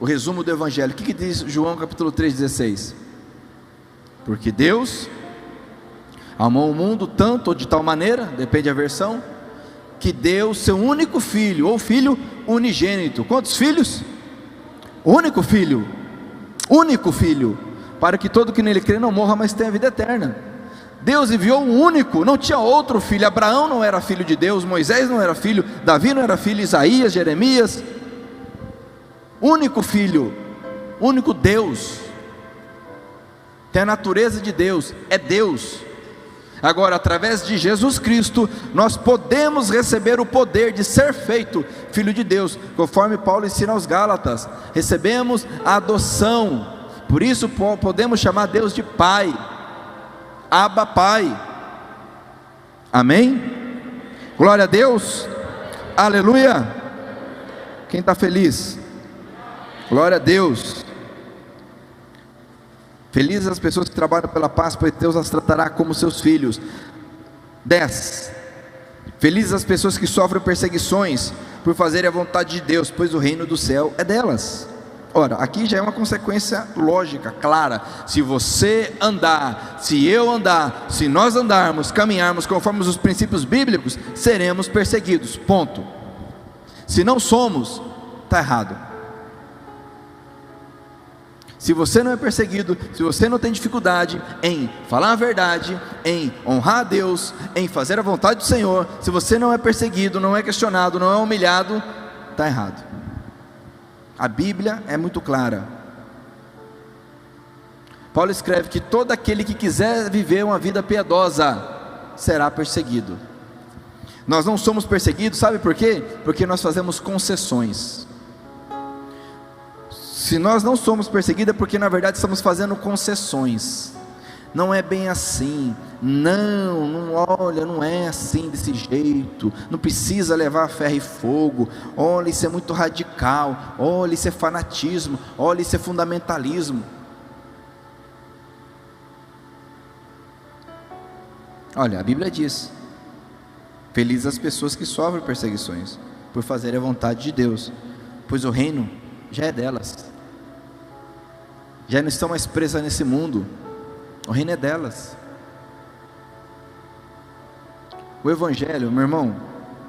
O resumo do evangelho. O que diz João capítulo 3,16? Porque Deus amou o mundo tanto, ou de tal maneira, depende da versão, que deu seu único filho, ou filho unigênito. Quantos filhos? Único filho, para que todo que nele crê não morra, mas tenha vida eterna. Deus enviou um único, não tinha outro filho. Abraão não era filho de Deus, Moisés não era filho, Davi não era filho, Isaías, Jeremias. Único filho, único Deus, tem a natureza de Deus, é Deus. Agora, através de Jesus Cristo, nós podemos receber o poder de ser feito filho de Deus, conforme Paulo ensina aos Gálatas. Recebemos a adoção, por isso podemos chamar Deus de Pai, Abba Pai. Amém? Glória a Deus, aleluia. Quem está feliz? Glória a Deus. Felizes as pessoas que trabalham pela paz, pois Deus as tratará como seus filhos. 10. Felizes as pessoas que sofrem perseguições por fazerem a vontade de Deus, pois o reino do céu é delas. Ora, aqui já é uma consequência lógica, clara. Se você andar, se eu andar, se nós andarmos, caminharmos conforme os princípios bíblicos, seremos perseguidos, ponto. Se não somos, está errado. Se você não é perseguido, se você não tem dificuldade em falar a verdade, em honrar a Deus, em fazer a vontade do Senhor, se você não é perseguido, não é questionado, não é humilhado, está errado. A Bíblia é muito clara. Paulo escreve que todo aquele que quiser viver uma vida piedosa será perseguido. Nós não somos perseguidos, sabe por quê? Porque nós fazemos concessões. Se nós não somos perseguidos é porque na verdade estamos fazendo concessões. Não é bem assim. Não, olha, não é assim, desse jeito. Não precisa levar ferro e fogo. Olha, isso é muito radical. Olha, isso é fanatismo. Olha, isso é fundamentalismo. Olha, a Bíblia diz: felizes as pessoas que sofrem perseguições por fazerem a vontade de Deus, pois o reino já é delas. Já não estão mais presas nesse mundo. O reino é delas. O Evangelho, meu irmão,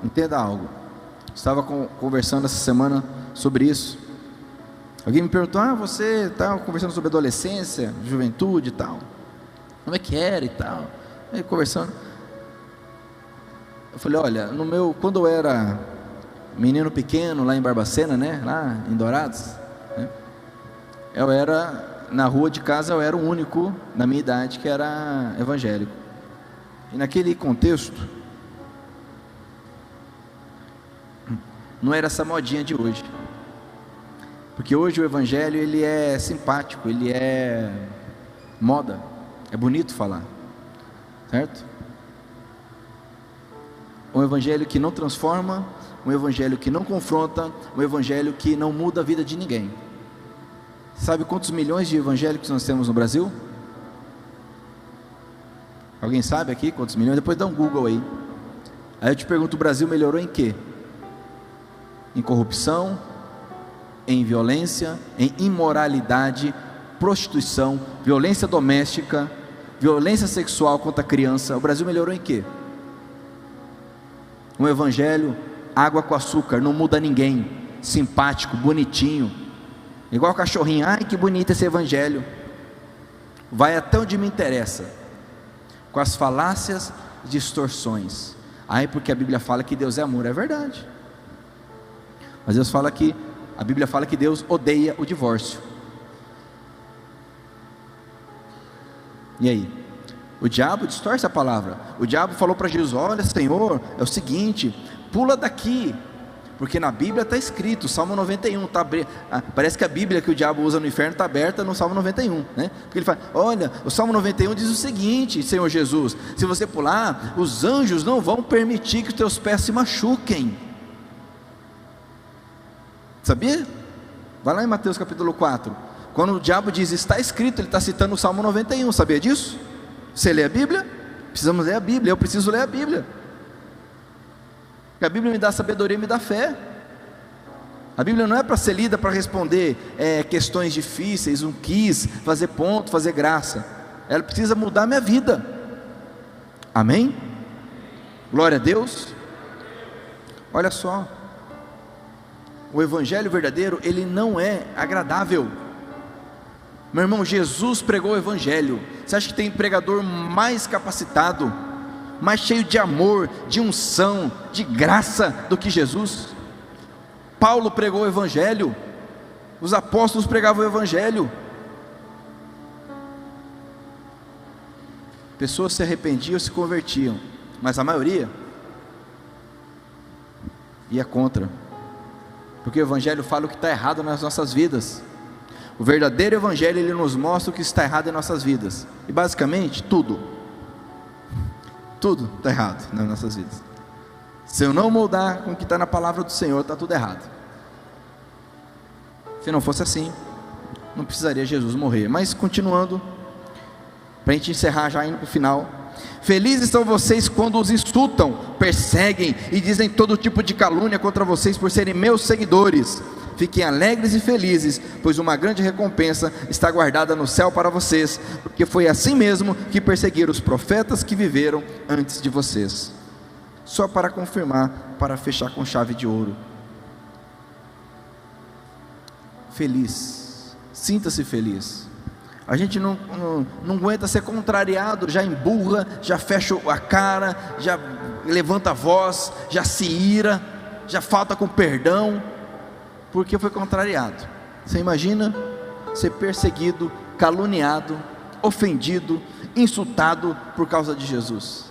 entenda algo. Estava conversando essa semana sobre isso. Alguém me perguntou: você está conversando sobre adolescência, juventude e tal, como é que era e tal. Aí conversando, eu falei: olha, quando eu era menino pequeno lá em Barbacena, né, lá em Dourados, né, eu era, na rua de casa eu era o único na minha idade que era evangélico. E naquele contexto não era essa modinha de hoje, porque hoje o evangelho ele é simpático, ele é moda, é bonito falar. certo? Um evangelho que não transforma, um evangelho que não confronta, um evangelho que não muda a vida de ninguém. Sabe quantos milhões de evangélicos nós temos no Brasil? Alguém sabe aqui quantos milhões? Depois dá um Google aí. Aí eu te pergunto, o Brasil melhorou em quê? Em corrupção, em violência, em imoralidade, prostituição, violência doméstica, violência sexual contra a criança. O Brasil melhorou em quê? Um evangelho, água com açúcar, não muda ninguém, simpático, bonitinho, igual cachorrinho. Ai, que bonito esse evangelho. Vai até onde me interessa, com as falácias, distorções. Ai, porque a Bíblia fala que Deus é amor, é verdade. Mas a Bíblia fala que Deus odeia o divórcio. E aí? O diabo distorce a palavra. O diabo falou para Jesus: olha, Senhor, é o seguinte, pula daqui, porque na Bíblia está escrito, Salmo 91, parece que a Bíblia que o diabo usa no inferno está aberta no Salmo 91, né? Porque ele fala: olha, o Salmo 91 diz o seguinte, Senhor Jesus, se você pular, os anjos não vão permitir que os teus pés se machuquem. Sabia? Vai lá em Mateus capítulo 4, quando o diabo diz está escrito, ele está citando o Salmo 91, sabia disso? Você lê a Bíblia? Precisamos ler a Bíblia, eu preciso ler a Bíblia, porque a Bíblia me dá sabedoria e me dá fé. A Bíblia não é para ser lida para responder questões difíceis, um quiz, fazer ponto, fazer graça. Ela precisa mudar a minha vida. Amém? Glória a Deus. Olha só, o evangelho verdadeiro, ele não é agradável. Meu irmão, Jesus pregou o evangelho. Você acha que tem pregador mais capacitado, mais cheio de amor, de unção, de graça do que Jesus? Paulo pregou o evangelho, os apóstolos pregavam o evangelho. Pessoas se arrependiam, se convertiam, mas a maioria ia contra, porque o evangelho fala o que está errado nas nossas vidas. O verdadeiro evangelho, ele nos mostra o que está errado em nossas vidas, e basicamente tudo está errado nas nossas vidas. Se eu não moldar com o que está na palavra do Senhor, está tudo errado. Se não fosse assim, não precisaria Jesus morrer. Mas continuando, para a gente encerrar, já indo para o final: felizes são vocês quando os insultam, perseguem e dizem todo tipo de calúnia contra vocês por serem meus seguidores. Fiquem alegres e felizes, pois uma grande recompensa está guardada no céu para vocês, porque foi assim mesmo que perseguiram os profetas que viveram antes de vocês. Só para confirmar, para fechar com chave de ouro: feliz, sinta-se feliz. A gente não aguenta ser contrariado, já emburra, já fecha a cara, já levanta a voz, já se ira, já falta com perdão, porque foi contrariado. Você imagina ser perseguido, caluniado, ofendido, insultado por causa de Jesus?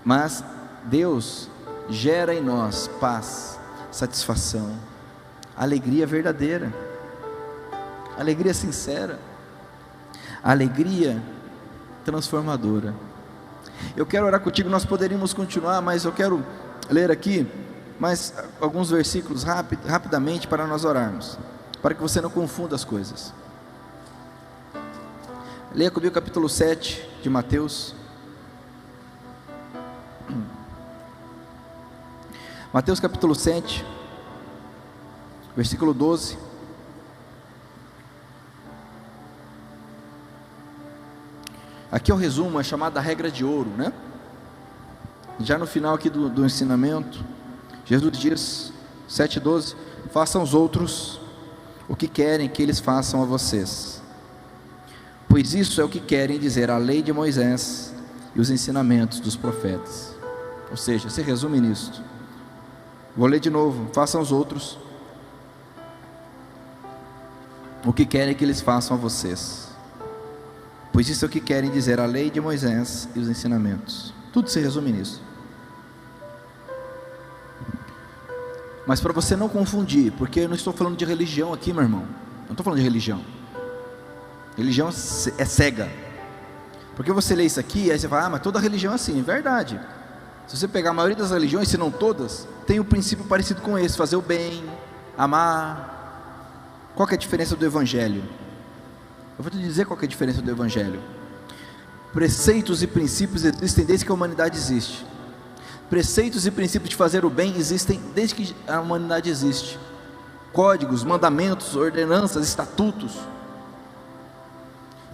Mas Deus gera em nós paz, satisfação, alegria verdadeira, alegria sincera, alegria transformadora. Eu quero orar contigo, nós poderíamos continuar, mas eu quero ler aqui mais alguns versículos rapidamente para nós orarmos, para que você não confunda as coisas. Leia comigo o capítulo 7 de Mateus. Mateus capítulo 7, versículo 12. Aqui é o resumo, é chamada regra de ouro, né? Já no final aqui do ensinamento, Jesus diz, 7,12: façam aos outros o que querem que eles façam a vocês, pois isso é o que querem dizer a lei de Moisés e os ensinamentos dos profetas. Ou seja, se resume nisto. Vou ler de novo: façam aos outros o que querem que eles façam a vocês, pois isso é o que querem dizer a lei de Moisés e os ensinamentos. Tudo se resume nisso. Mas para você não confundir, porque eu não estou falando de religião aqui, meu irmão, não estou falando de religião. Religião é cega. Porque você lê isso aqui, aí você fala, mas toda religião é assim. É verdade. Se você pegar a maioria das religiões, se não todas, tem um princípio parecido com esse: fazer o bem, amar. Qual que é a diferença do Evangelho? Eu vou te dizer qual que é a diferença do Evangelho. Preceitos e princípios existem desde que a humanidade existe. Preceitos e princípios de fazer o bem existem desde que a humanidade existe. Códigos, mandamentos, ordenanças, estatutos.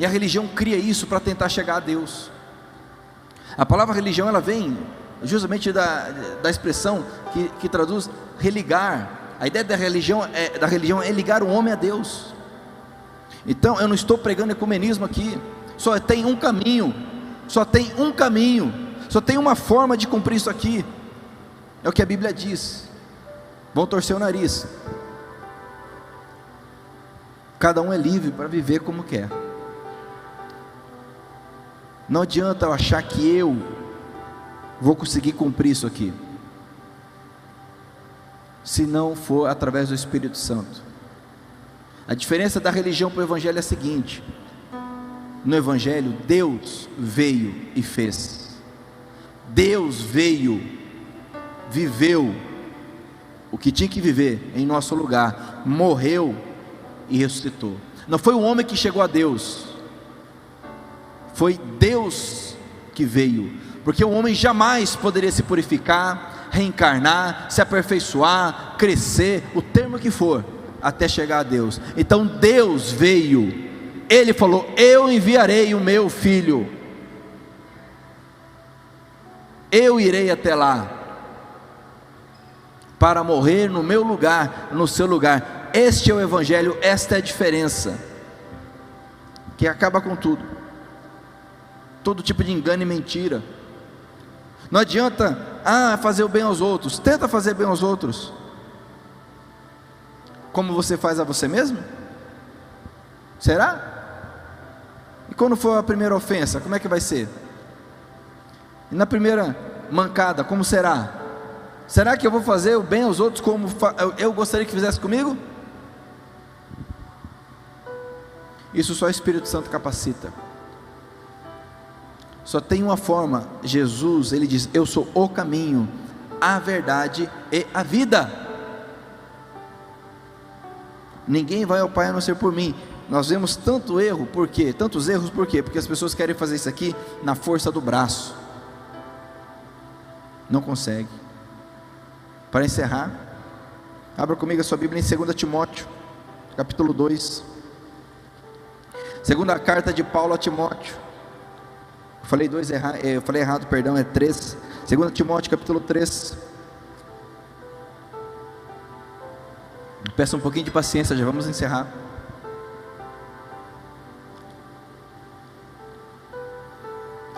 E a religião cria isso para tentar chegar a Deus. A palavra religião, ela vem justamente da expressão que traduz religar. A ideia da religião é ligar o homem a Deus. Então eu não estou pregando ecumenismo aqui. Só tem um caminho, só tem uma forma de cumprir isso aqui. É o que a Bíblia diz. Vão torcer o nariz. Cada um é livre para viver como quer. Não adianta eu achar que eu vou conseguir cumprir isso aqui, se não for através do Espírito Santo. A diferença da religião para o Evangelho é a seguinte: no Evangelho, Deus veio e fez. Deus veio, viveu o que tinha que viver em nosso lugar, morreu e ressuscitou. Não foi o homem que chegou a Deus, foi Deus que veio, porque o homem jamais poderia se purificar, reencarnar, se aperfeiçoar, crescer, o termo que for, até chegar a Deus. Então Deus veio, Ele falou: eu enviarei o meu filho, eu irei até lá, para morrer no meu lugar, no seu lugar. Este é o Evangelho, esta é a diferença, que acaba com tudo, todo tipo de engano e mentira. Não adianta fazer o bem aos outros. Tenta fazer bem aos outros como você faz a você mesmo? Será? E quando for a primeira ofensa, como é que vai ser? E na primeira mancada, como será? Será que eu vou fazer o bem aos outros como eu gostaria que fizesse comigo? Isso só o Espírito Santo capacita. Só tem uma forma. Jesus, Ele diz: eu sou o caminho, a verdade e a vida. Ninguém vai ao Pai a não ser por mim. Nós vemos tanto erro, por quê? Tantos erros, por quê? Porque as pessoas querem fazer isso aqui na força do braço. Não consegue. Para encerrar, abra comigo a sua Bíblia em 2 Timóteo, capítulo 2. Segunda carta de Paulo a Timóteo. Eu falei errado, perdão, é 3. 2 Timóteo, capítulo 3. Peço um pouquinho de paciência, já vamos encerrar.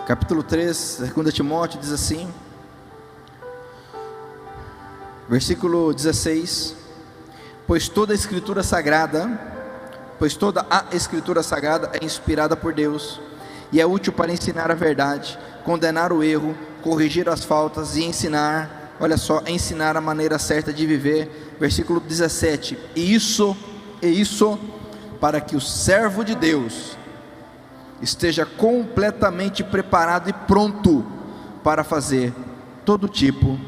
Capítulo 3, 2 Timóteo, diz assim, versículo 16: pois toda a Escritura Sagrada é inspirada por Deus e é útil para ensinar a verdade, condenar o erro, corrigir as faltas e ensinar, olha só, ensinar a maneira certa de viver. Versículo 17: e isso para que o servo de Deus esteja completamente preparado e pronto para fazer todo tipo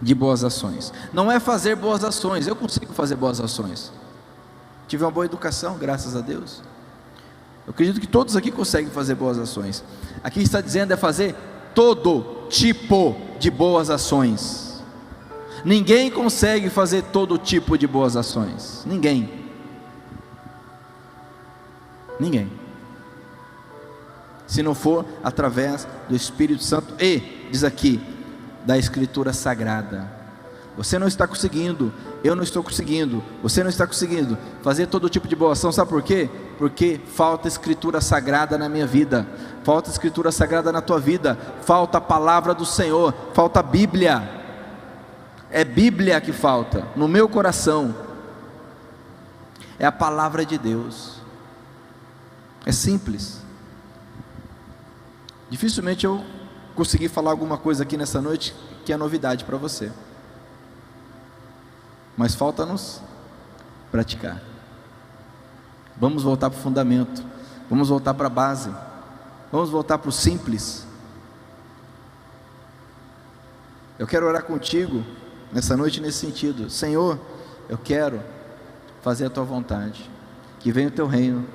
de boas ações. Não é fazer boas ações, eu consigo fazer boas ações, tive uma boa educação, graças a Deus. Eu acredito que todos aqui conseguem fazer boas ações. Aqui está dizendo é fazer todo tipo de boas ações. Ninguém consegue fazer todo tipo de boas ações. Ninguém. Se não for através do Espírito Santo e, diz aqui, da Escritura Sagrada. Você não está conseguindo, eu não estou conseguindo, você não está conseguindo fazer todo tipo de boa ação, sabe por quê? Porque falta Escritura Sagrada na minha vida, falta Escritura Sagrada na tua vida, falta a palavra do Senhor, falta a Bíblia, é Bíblia que falta, no meu coração, é a palavra de Deus, é simples. Dificilmente eu consegui falar alguma coisa aqui nessa noite que é novidade para você, mas falta-nos praticar. Vamos voltar para o fundamento. Vamos voltar para a base. Vamos voltar para o simples. Eu quero orar contigo nessa noite nesse sentido. Senhor, eu quero fazer a tua vontade. Que venha o teu reino,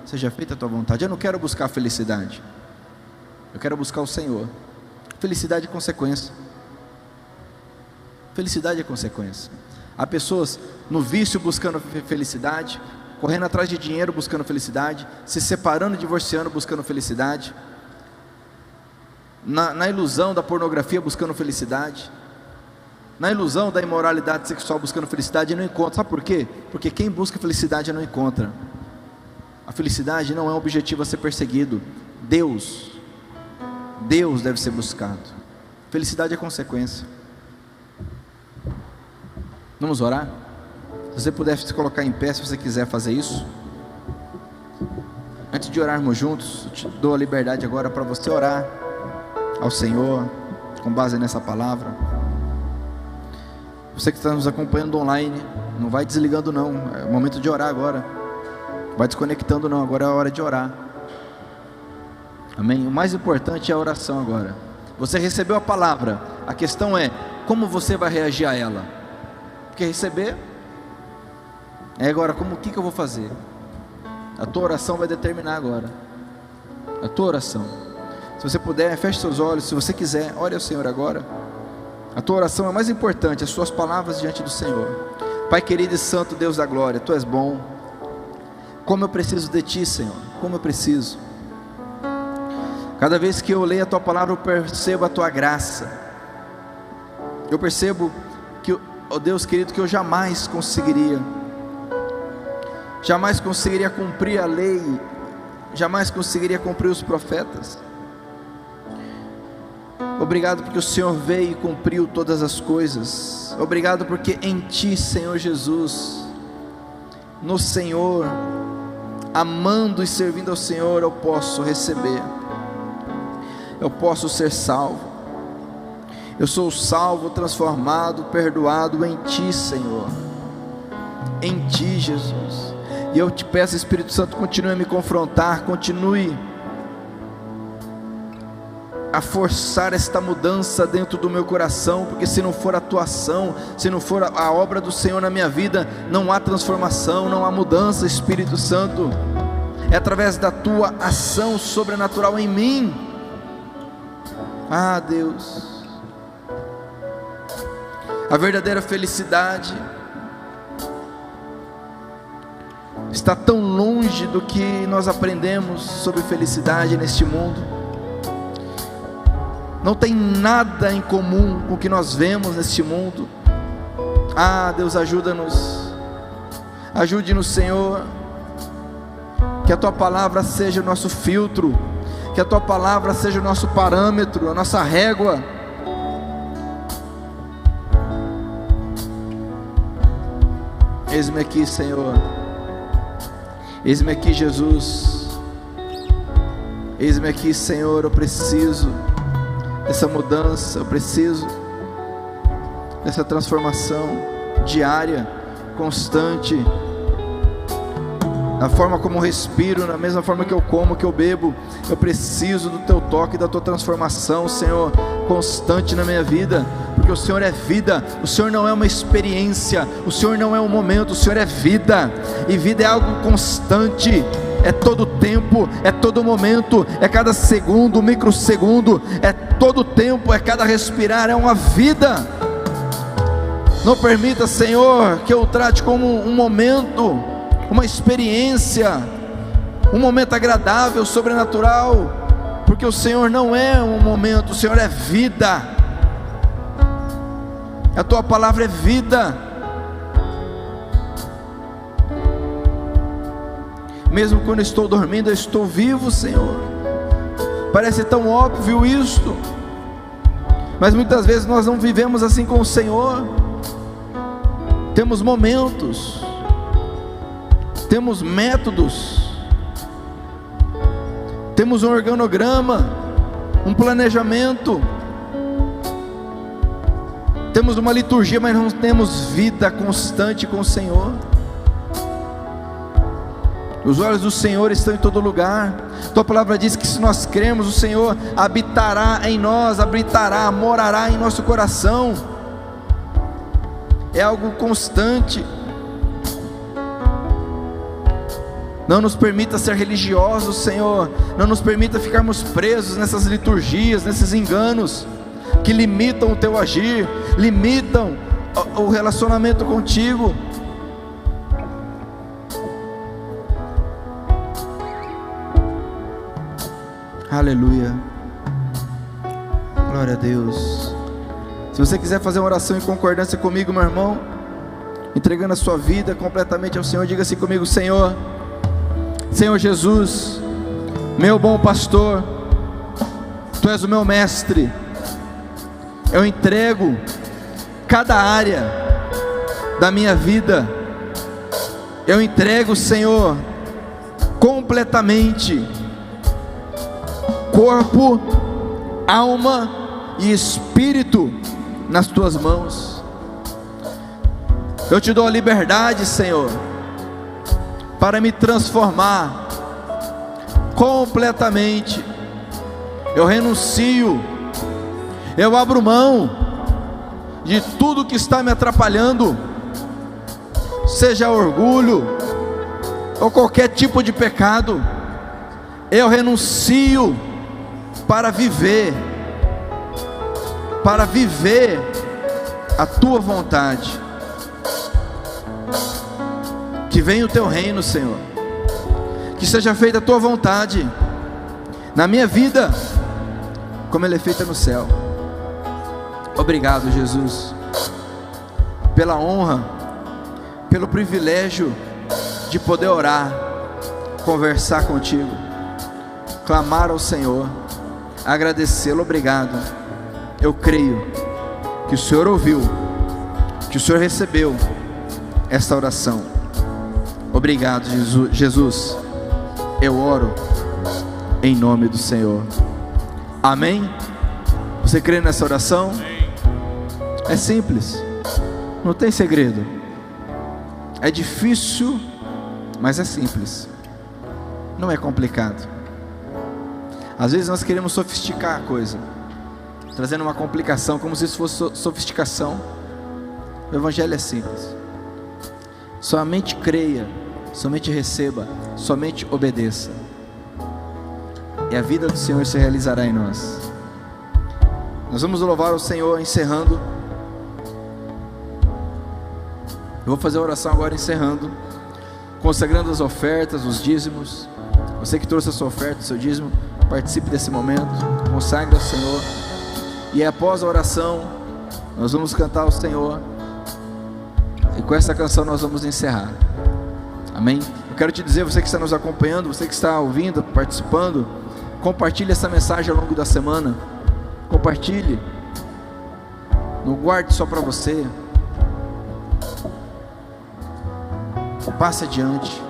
seja feita a tua vontade. Eu não quero buscar a felicidade, eu quero buscar o Senhor. Felicidade é consequência. Felicidade é consequência. Há pessoas no vício buscando felicidade, correndo atrás de dinheiro buscando felicidade, se separando, divorciando buscando felicidade, na ilusão da pornografia buscando felicidade, na ilusão da imoralidade sexual buscando felicidade e não encontra. Sabe por quê? Porque quem busca felicidade não encontra. A felicidade não é um objetivo a ser perseguido. Deus deve ser buscado. Felicidade é consequência. Vamos orar? Se você puder se colocar em pé, se você quiser fazer isso. Antes de orarmos juntos, eu te dou a liberdade agora para você orar ao Senhor, com base nessa palavra. Você que está nos acompanhando online, não vai desligando não, é o momento de orar agora. Não vai desconectando não, agora é a hora de orar. Amém? O mais importante é a oração agora. Você recebeu a palavra, a questão é, como você vai reagir a ela? Porque receber, agora, o que eu vou fazer? A tua oração vai determinar agora. A tua oração. Se você puder, feche seus olhos. Se você quiser, ore ao Senhor agora. A tua oração é mais importante, as suas palavras diante do Senhor. Pai querido e santo, Deus da glória, Tu és bom. Como eu preciso de Ti, Senhor, como eu preciso. Cada vez que eu leio a Tua palavra, eu percebo a Tua graça. Eu percebo que, ó Deus querido, que eu jamais conseguiria cumprir a lei, jamais conseguiria cumprir os profetas. Obrigado porque o Senhor veio e cumpriu todas as coisas. Obrigado porque em Ti, Senhor Jesus, no Senhor, amando e servindo ao Senhor, eu posso receber, eu posso ser salvo. Eu sou salvo, transformado, perdoado em Ti, Senhor, em Ti, Jesus. E eu te peço, Espírito Santo, continue a me confrontar, continue a forçar esta mudança dentro do meu coração, porque se não for a tua ação, se não for a obra do Senhor na minha vida, não há transformação, não há mudança. Espírito Santo, é através da tua ação sobrenatural em mim. Ah, Deus, a verdadeira felicidade está tão longe do que nós aprendemos sobre felicidade neste mundo. Não tem nada em comum com o que nós vemos neste mundo. Ah, Deus, ajuda-nos. Ajude-nos, Senhor. Que a Tua palavra seja o nosso filtro, que a Tua palavra seja o nosso parâmetro, a nossa régua. Eis-me aqui, Senhor. Eis-me aqui, Jesus. Eis-me aqui, Senhor. Eu preciso dessa mudança, eu preciso dessa transformação diária, constante, na forma como eu respiro, na mesma forma que eu como, que eu bebo. Eu preciso do Teu toque, da Tua transformação, Senhor, constante na minha vida, porque o Senhor é vida. O Senhor não é uma experiência, o Senhor não é um momento, o Senhor é vida, e vida é algo constante. É todo tempo, é todo momento, é cada segundo, microsegundo, é todo tempo, é cada respirar, é uma vida. Não permita, Senhor, que eu trate como um momento, uma experiência, um momento agradável, sobrenatural, porque o Senhor não é um momento, o Senhor é vida. A Tua palavra é vida. Mesmo quando estou dormindo, eu estou vivo, Senhor. Parece tão óbvio isto, mas muitas vezes nós não vivemos assim com o Senhor. Temos momentos, temos métodos, temos um organograma, um planejamento, temos uma liturgia, mas não temos vida constante com o Senhor. Os olhos do Senhor estão em todo lugar. Tua palavra diz que se nós cremos, o Senhor habitará em nós, habitará, morará em nosso coração. É algo constante. Não nos permita ser religiosos, Senhor. Não nos permita ficarmos presos nessas liturgias, nesses enganos que limitam o teu agir, limitam o relacionamento contigo. Aleluia. Glória a Deus. Se você quiser fazer uma oração em concordância comigo, meu irmão, entregando a sua vida completamente ao Senhor, diga assim comigo: Senhor Jesus, meu bom pastor, Tu és o meu mestre. Eu entrego cada área da minha vida. Eu entrego, Senhor, completamente corpo, alma e espírito nas Tuas mãos. Eu Te dou a liberdade, Senhor, para me transformar completamente. Eu renuncio, eu abro mão de tudo que está me atrapalhando, seja orgulho ou qualquer tipo de pecado. Eu renuncio para viver a Tua vontade. Que venha o Teu reino, Senhor. Que seja feita a Tua vontade na minha vida, como ela é feita no céu. Obrigado, Jesus, pela honra, pelo privilégio de poder orar, conversar contigo, clamar ao Senhor, agradecê-lo. Obrigado. Eu creio que o Senhor ouviu, que o Senhor recebeu esta oração. Obrigado, Jesus. Eu oro em nome do Senhor. Amém? Você crê nessa oração? É simples, não tem segredo. É difícil, mas é simples. Não é complicado. Às vezes nós queremos sofisticar a coisa, trazendo uma complicação, como se isso fosse sofisticação. O Evangelho é simples. Somente creia, somente receba, somente obedeça, e a vida do Senhor se realizará em nós. Nós vamos louvar o Senhor encerrando. Eu vou fazer a oração agora encerrando, consagrando as ofertas, os dízimos. Você que trouxe a sua oferta, o seu dízimo, participe desse momento, consagre ao Senhor. E após a oração, nós vamos cantar ao Senhor, e com essa canção nós vamos encerrar. Amém? Eu quero te dizer, você que está nos acompanhando, você que está ouvindo, participando, compartilhe essa mensagem ao longo da semana. Compartilhe, não guarde só para você, passe adiante.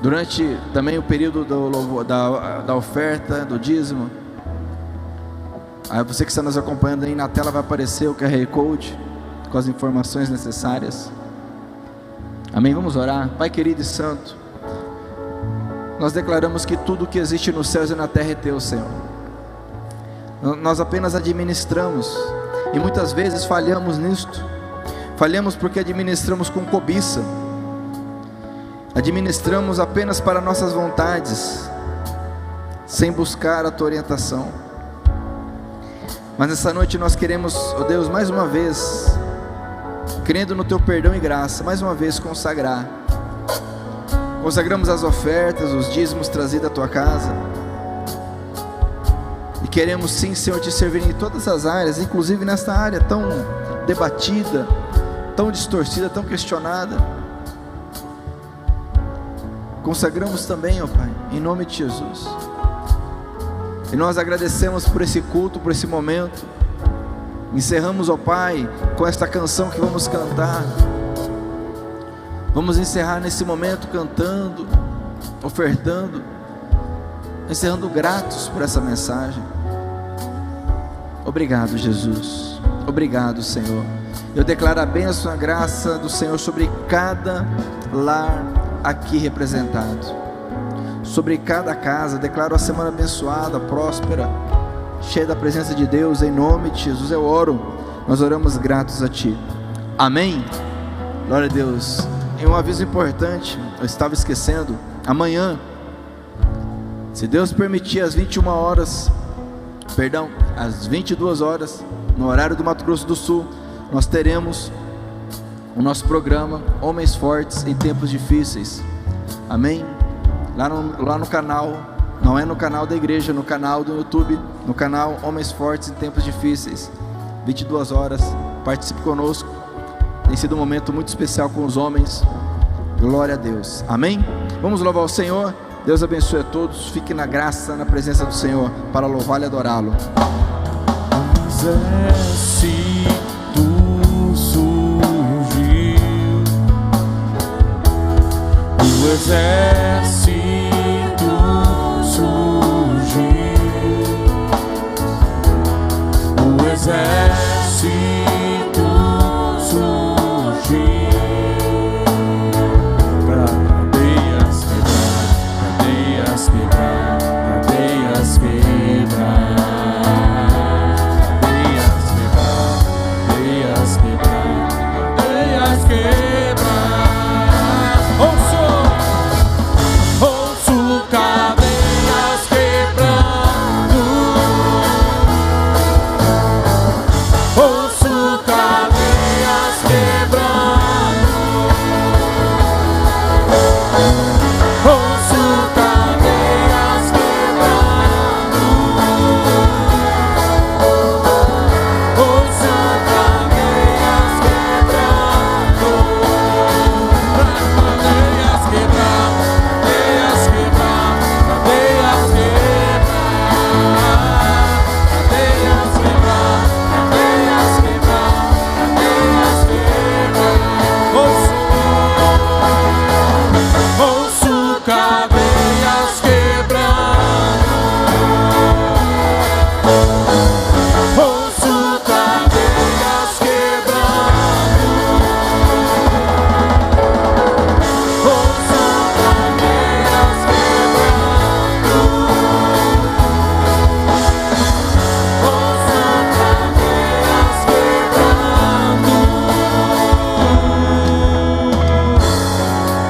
Durante também o período da oferta, do dízimo, aí você que está nos acompanhando aí, na tela vai aparecer o QR Code com as informações necessárias. Amém? Vamos orar. Pai querido e santo, nós declaramos que tudo que existe nos céus e na terra é Teu, Senhor. Nós apenas administramos, e muitas vezes falhamos nisto. Falhamos porque administramos com cobiça, administramos apenas para nossas vontades, sem buscar a Tua orientação. Mas nessa noite nós queremos, ó Deus, mais uma vez, crendo no Teu perdão e graça, mais uma vez consagrar. Consagramos as ofertas, os dízimos trazidos à Tua casa, e queremos sim, Senhor, Te servir em todas as áreas, inclusive nesta área tão debatida, tão distorcida, tão questionada. Consagramos também, ó Pai, em nome de Jesus. E nós agradecemos por esse culto, por esse momento. Encerramos, ó Pai, com esta canção que vamos cantar. Vamos encerrar nesse momento cantando, ofertando, encerrando gratos por essa mensagem. Obrigado, Jesus. Obrigado, Senhor. Eu declaro a bênção, a graça do Senhor sobre cada lar, aqui representado. Sobre cada casa, declaro a semana abençoada, próspera, cheia da presença de Deus. Em nome de Jesus eu oro. Nós oramos gratos a Ti. Amém? Glória a Deus. E um aviso importante, eu estava esquecendo. Amanhã, se Deus permitir, às 22 horas, no horário do Mato Grosso do Sul, nós teremos o nosso programa Homens Fortes em Tempos Difíceis. Amém? Lá no canal, não é no canal da igreja, no canal do YouTube, no canal Homens Fortes em Tempos Difíceis, 22 horas, participe conosco. Tem sido um momento muito especial com os homens. Glória a Deus. Amém? Vamos louvar o Senhor. Deus abençoe a todos. Fique na graça, na presença do Senhor, para louvá-lo e adorá-lo. Exército surgiu, o exército surgiu, o exército surgiu, pra cadeias quebrar, cadeias quebrar.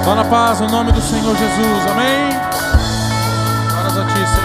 Vá na paz, no nome do Senhor Jesus, amém? Glórias a Ti, Senhor.